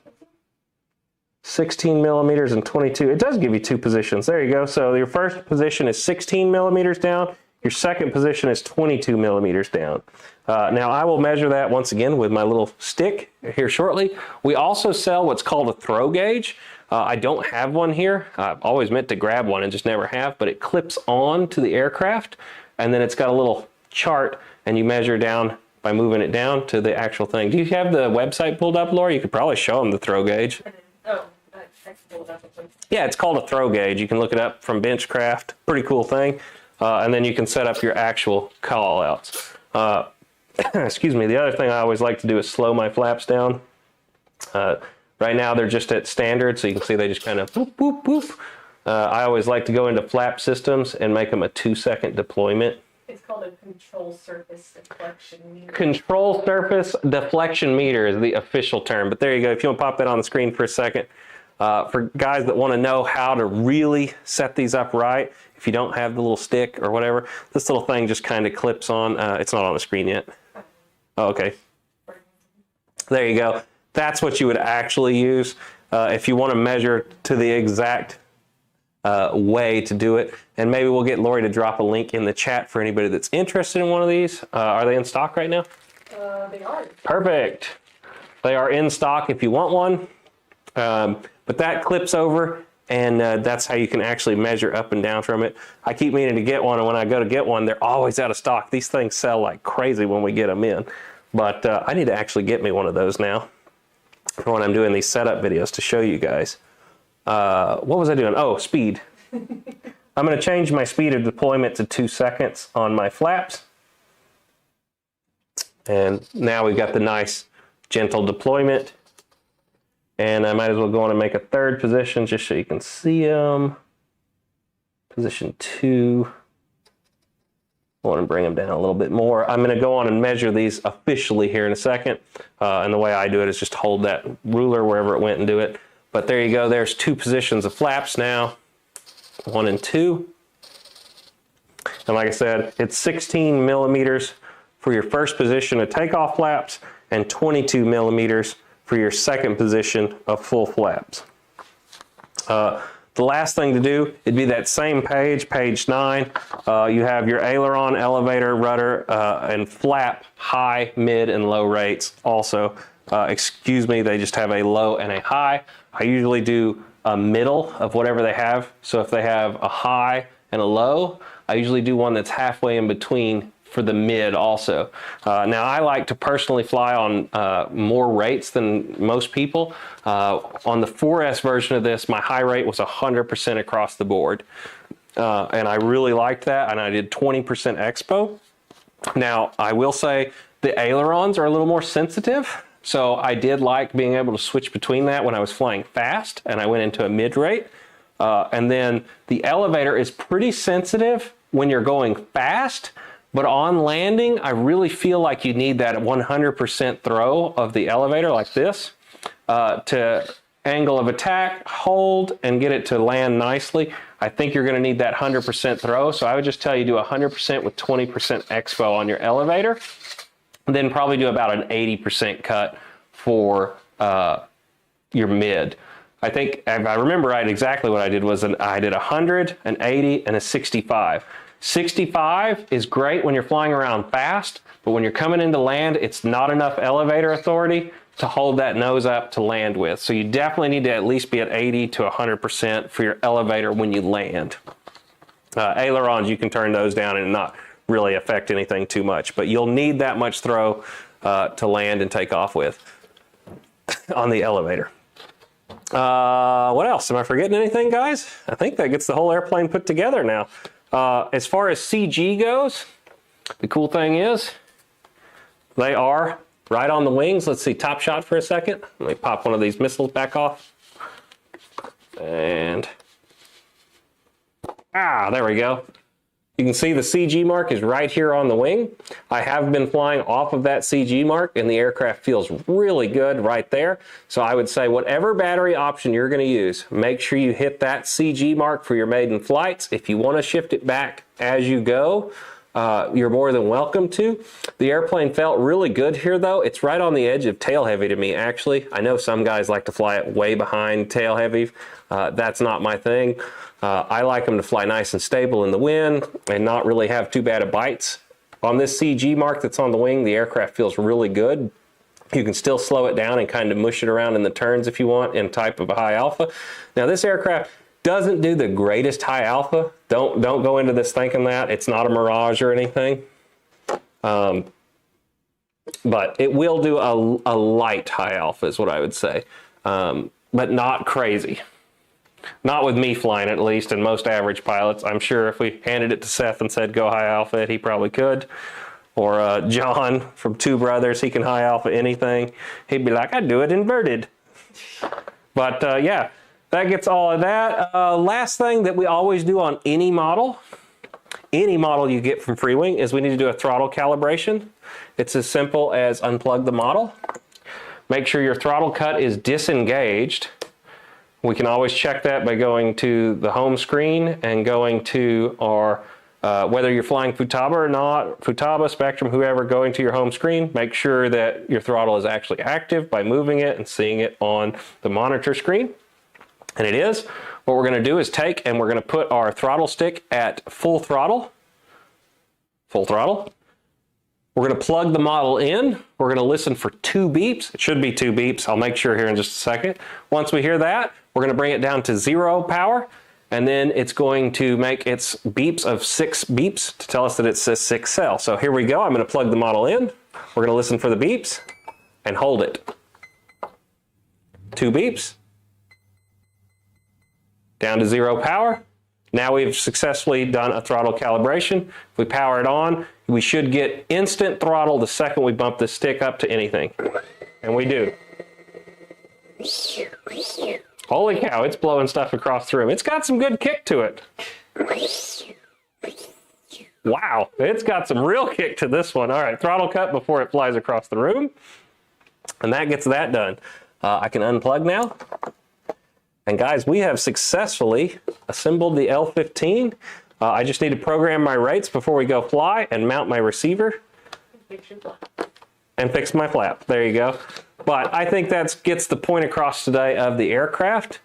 16 millimeters and 22. It does give you 2 positions. There you go. So your first position is 16 millimeters down. Your second position is 22 millimeters down. Now I will measure that once again with my little stick here shortly. We also sell what's called a throw gauge. I don't have one here. I've always meant to grab one and just never have, but it clips on to the aircraft, and then it's got a little chart, and you measure down by moving it down to the actual thing. Do you have the website pulled up, Lori? You could probably show them the throw gauge. Oh, I pulled up. Yeah, it's called a throw gauge. You can look it up from Benchcraft. Pretty cool thing. And then you can set up your actual call outs. Excuse me. The other thing I always like to do is slow my flaps down. Right now they're just at standard, so you can see they just kind of boop, boop, boop. I always like to go into flap systems and make them a 2-second deployment. It's called a control surface deflection meter. Control surface deflection meter is the official term, but there you go. If you want to pop that on the screen for a second. For guys that want to know how to really set these up right, if you don't have the little stick or whatever, this little thing just kind of clips on. It's not on the screen yet. Oh, okay. There you go. That's what you would actually use if you want to measure to the exact way to do it. And maybe we'll get Lori to drop a link in the chat for anybody that's interested in one of these. Are they in stock right now? They are. Perfect. They are in stock if you want one. But that clips over and that's how you can actually measure up and down from it. I keep meaning to get one, and when I go to get one, they're always out of stock. These things sell like crazy when we get them in, but I need to actually get me one of those now for when I'm doing these setup videos to show you guys. What was I doing? Oh, speed. I'm going to change my speed of deployment to 2 seconds on my flaps. And now we've got the nice gentle deployment. And I might as well go on and make a third position just so you can see them. Position 2. I want to bring them down a little bit more. I'm going to go on and measure these officially here in a second. And the way I do it is just hold that ruler wherever it went and do it. But there you go. There's 2 positions of flaps now. 1 and 2. And like I said, it's 16 millimeters for your first position of takeoff flaps and 22 millimeters for your second position of full flaps. The last thing to do, it'd be that same page, page 9. You have your aileron, elevator, rudder, and flap high, mid, and low rates also. Excuse me, they just have a low and a high. I usually do a middle of whatever they have. So if they have a high and a low, I usually do one that's halfway in between for the mid also. Now I like to personally fly on more rates than most people. On the 4S version of this, my high rate was 100% across the board. And I really liked that, and I did 20% expo. Now I will say the ailerons are a little more sensitive. So I did like being able to switch between that when I was flying fast and I went into a mid rate. And then the elevator is pretty sensitive when you're going fast, but on landing, I really feel like you need that 100% throw of the elevator like this to angle of attack, hold, and get it to land nicely. I think you're going to need that 100% throw. So I would just tell you do 100% with 20% expo on your elevator. Then probably do about an 80% cut for your mid. I think, if I remember right, exactly what I did was I did 100, an 80, and a 65. 65 is great when you're flying around fast, but when you're coming into land, it's not enough elevator authority to hold that nose up to land with. So you definitely need to at least be at 80 to 100% for your elevator when you land. Ailerons, you can turn those down and not really affect anything too much, but you'll need that much throw to land and take off with on the elevator. What else? Am I forgetting anything, guys? I think that gets the whole airplane put together now. As far as CG goes, the cool thing is they are right on the wings. Let's see, top shot for a second. Let me pop one of these missiles back off. And there we go. You can see the CG mark is right here on the wing. I have been flying off of that CG mark and the aircraft feels really good right there. So I would say whatever battery option you're going to use, make sure you hit that CG mark for your maiden flights. If you want to shift it back as you go, you're more than welcome to. The airplane felt really good here though. It's right on the edge of tail heavy to me actually. I know some guys like to fly it way behind tail heavy. That's not my thing. I like them to fly nice and stable in the wind and not really have too bad of bites. On this CG mark that's on the wing, the aircraft feels really good. You can still slow it down and kind of mush it around in the turns if you want in type of a high alpha. Now this aircraft doesn't do the greatest high alpha. Don't go into this thinking that. It's not a Mirage or anything. But it will do a light high alpha is what I would say. But not crazy. Not with me flying at least, and most average pilots. I'm sure if we handed it to Seth and said go high alpha, he probably could. Or John from Two Brothers, he can high alpha anything. He'd be like, I'd do it inverted. But yeah, that gets all of that. Last thing that we always do on any model you get from Freewing is we need to do a throttle calibration. It's as simple as unplug the model. Make sure your throttle cut is disengaged. We can always check that by going to the home screen and going to our, whether you're flying Futaba or not, Futaba, Spectrum, whoever, going to your home screen, make sure that your throttle is actually active by moving it and seeing it on the monitor screen. And it is. What we're going to do is take and we're going to put our throttle stick at full throttle. Full throttle. We're going to plug the model in. We're going to listen for 2 beeps. It should be 2 beeps. I'll make sure here in just a second. Once we hear that, We're going to bring it down to 0 power, and then it's going to make its beeps of 6 beeps to tell us that it's a 6 cell. So here we go. I'm going to plug the model in. We're going to listen for the beeps and hold it. 2 beeps. Down to 0 power. Now we've successfully done a throttle calibration. If we power it on, we should get instant throttle the second we bump the stick up to anything. And we do. Holy cow, it's blowing stuff across the room. It's got some good kick to it. Wow, it's got some real kick to this one. All right, throttle cut before it flies across the room. And that gets that done. I can unplug now. And guys, we have successfully assembled the L-15. I just need to program my rates before we go fly and mount my receiver. And fix my flap. There you go. But I think that gets the point across today of the aircraft.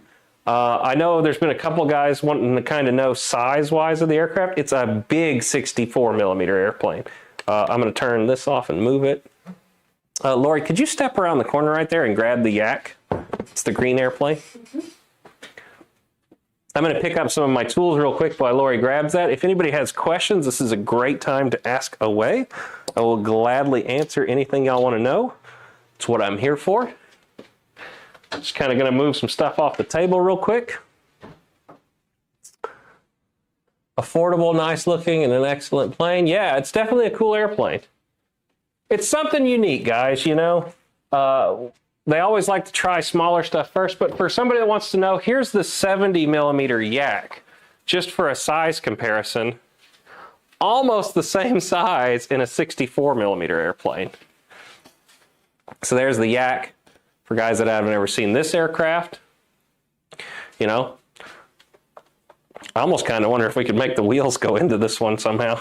I know there's been a couple guys wanting to kind of know size-wise of the aircraft. It's a big 64mm airplane. I'm going to turn this off and move it. Lori, could you step around the corner right there and grab the yak? It's the green airplane. I'm going to pick up some of my tools real quick while Lori grabs that. If anybody has questions, this is a great time to ask away. I will gladly answer anything y'all want to know. It's what I'm here for. Just kind of going to move some stuff off the table real quick. Affordable, nice looking, and an excellent plane. Yeah, it's definitely a cool airplane. It's something unique, guys, you know. They always like to try smaller stuff first, but for somebody that wants to know, here's the 70mm yak, just for a size comparison. Almost the same size in a 64mm airplane. So there's the yak for guys that haven't ever seen this aircraft. You know, I almost kind of wonder if we could make the wheels go into this one somehow.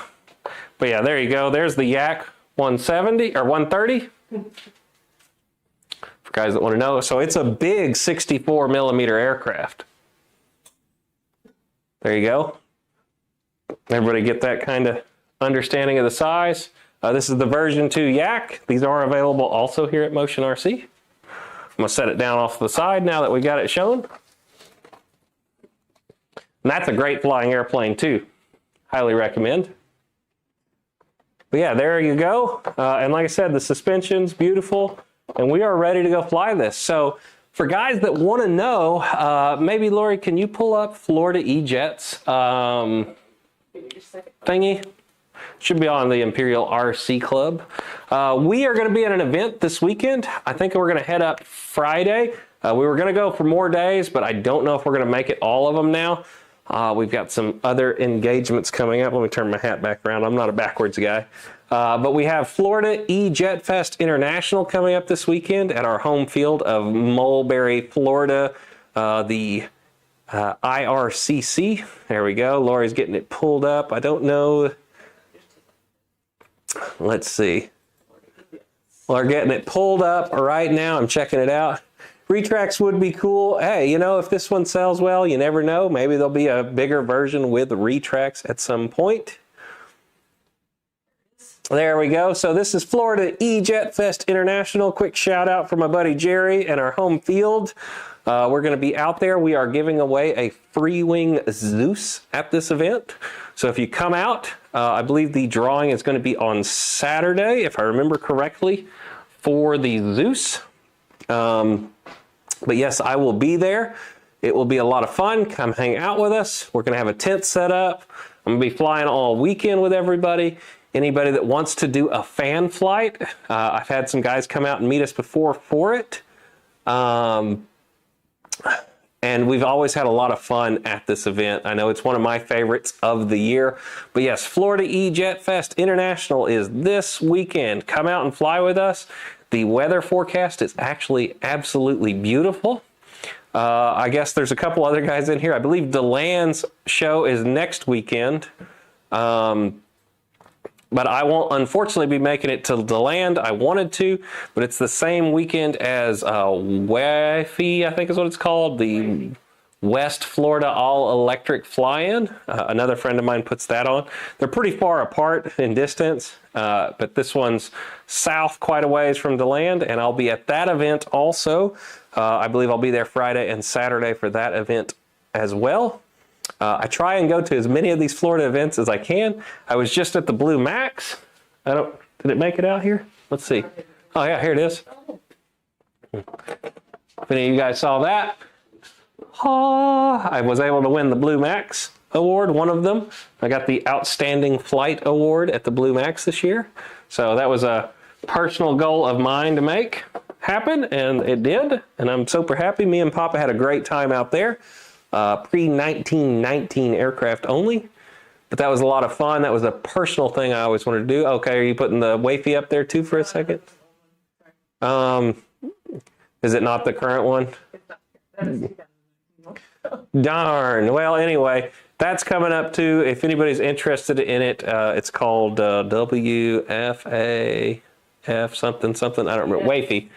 But yeah, there you go. There's the yak 170 or 130. For guys that want to know. So it's a big 64mm aircraft. There you go. Everybody get that kind of understanding of the size. This is the version 2 yak. These are available also here at Motion RC. I'm going to set it down off the side now that we got it shown. And that's a great flying airplane too. Highly recommend. But yeah, there you go. And like I said, the suspension's beautiful. And we are ready to go fly this. So for guys that want to know, maybe Lori, can you pull up Florida E-Jet's thingy? Should be on the Imperial RC Club. We are going to be at an event this weekend. I think we're going to head up Friday. We were going to go for more days, but I don't know if we're going to make it all of them now. We've got some other engagements coming up. Let me turn my hat back around. I'm not a backwards guy. But we have Florida E-Jet Fest International coming up this weekend at our home field of Mulberry, Florida. The IRCC. There we go. Lori's getting it pulled up. I don't know. Let's see. We're getting it pulled up right now. I'm checking it out. Retracts would be cool. Hey, you know, if this one sells well, you never know. Maybe there'll be a bigger version with retracts at some point. There we go. So this is Florida E-Jet Fest International. Quick shout out for my buddy Jerry and our home field. We're going to be out there. We are giving away a Freewing Zeus at this event. So if you come out, I believe the drawing is going to be on Saturday, if I remember correctly, for the Zeus. But yes, I will be there. It will be a lot of fun. Come hang out with us. We're going to have a tent set up. I'm going to be flying all weekend with everybody. Anybody that wants to do a fan flight, I've had some guys come out and meet us before for it. And we've always had a lot of fun at this event. I know it's one of my favorites of the year. But yes, Florida E-Jet Fest International is this weekend. Come out and fly with us. The weather forecast is actually absolutely beautiful. I guess there's a couple other guys in here. I believe DeLand's show is next weekend. But I won't, unfortunately, be making it to DeLand. I wanted to, but it's the same weekend as WAFI, I think is what it's called. The West Florida all-electric fly-in. Another friend of mine puts that on. They're pretty far apart in distance, but this one's south quite a ways from the land, and I'll be at that event also. I believe I'll be there Friday and Saturday for that event as well. I try and go to as many of these Florida events as I can. I was just at the Blue Max. Did it make it out here? Let's see. Oh yeah, here it is. If any of you guys saw that, I was able to win the Blue Max award, one of them. I got the Outstanding Flight Award at the Blue Max this year. So that was a personal goal of mine to make happen, and it did. And I'm super happy. Me and Papa had a great time out there. Pre-1919 aircraft only. But that was a lot of fun. That was a personal thing I always wanted to do. Okay, are you putting the wafy up there too for a second? Is it not the current one? Darn. Well, anyway, that's coming up too. If anybody's interested in it, it's called WFAF something. I don't remember. Wafy.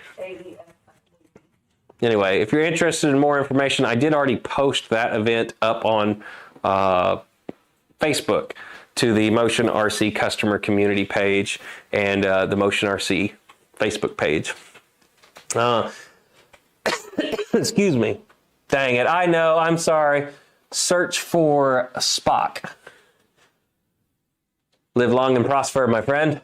Anyway, if you're interested in more information, I did already post that event up on Facebook to the Motion RC customer community page and the Motion RC Facebook page. Excuse me. Dang it. I know. I'm sorry. Search for Spock. Live long and prosper, my friend.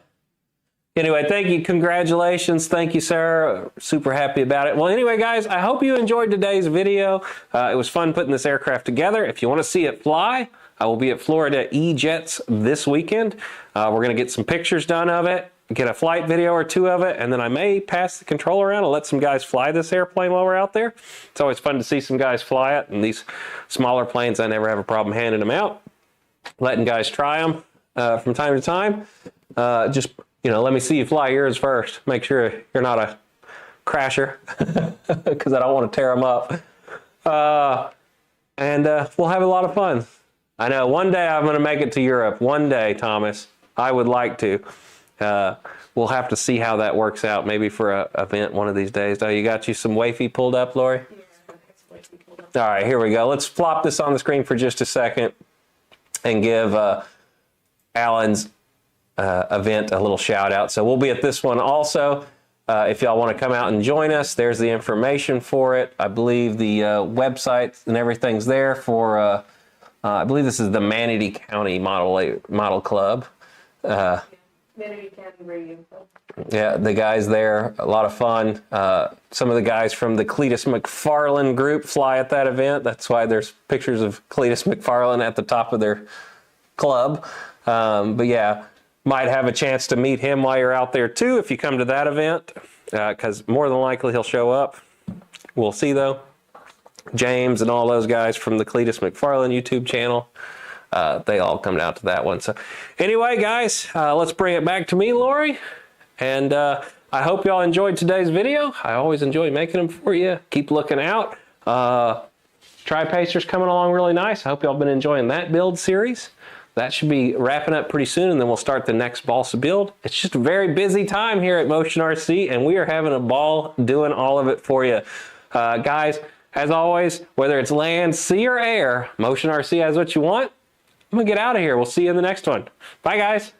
Anyway, thank you. Congratulations. Thank you, Sarah. Super happy about it. Well, anyway, guys, I hope you enjoyed today's video. It was fun putting this aircraft together. If you want to see it fly, I will be at Florida E-Jets this weekend. We're going to get some pictures done of it, get a flight video or two of it, and then I may pass the control around and let some guys fly this airplane while we're out there. It's always fun to see some guys fly it, and these smaller planes, I never have a problem handing them out. Letting guys try them from time to time. Just, let me see you fly yours first. Make sure you're not a crasher, because I don't want to tear them up. And we'll have a lot of fun. I know one day I'm going to make it to Europe. One day, Thomas. I would like to. We'll have to see how that works out. Maybe for an event one of these days. Oh, you got you some wafy pulled up, Lori? Yeah. All right, here we go. Let's flop this on the screen for just a second and give Alan's event a little shout out. So we'll be at this one also. If y'all want to come out and join us, there's the information for it. I believe the website and everything's there for... I believe this is the Manatee County Model Club. Manatee County Radio Club. Yeah, the guys there, a lot of fun. Some of the guys from the Cletus McFarland group fly at that event. That's why there's pictures of Cletus McFarland at the top of their club. But yeah, might have a chance to meet him while you're out there too if you come to that event, because more than likely he'll show up. We'll see though. James and all those guys from the Cletus McFarland YouTube channel, they all come out to that one. So anyway, guys, let's bring it back to me, Lori. And I hope y'all enjoyed today's video. I always enjoy making them for you. Keep looking out. Tri-Pacer's coming along really nice. I hope y'all been enjoying that build series. That should be wrapping up pretty soon, and then we'll start the next balsa build. It's just a very busy time here at Motion RC, and we are having a ball doing all of it for you. Guys, as always, whether it's land, sea, or air, Motion RC has what you want. I'm going to get out of here. We'll see you in the next one. Bye, guys.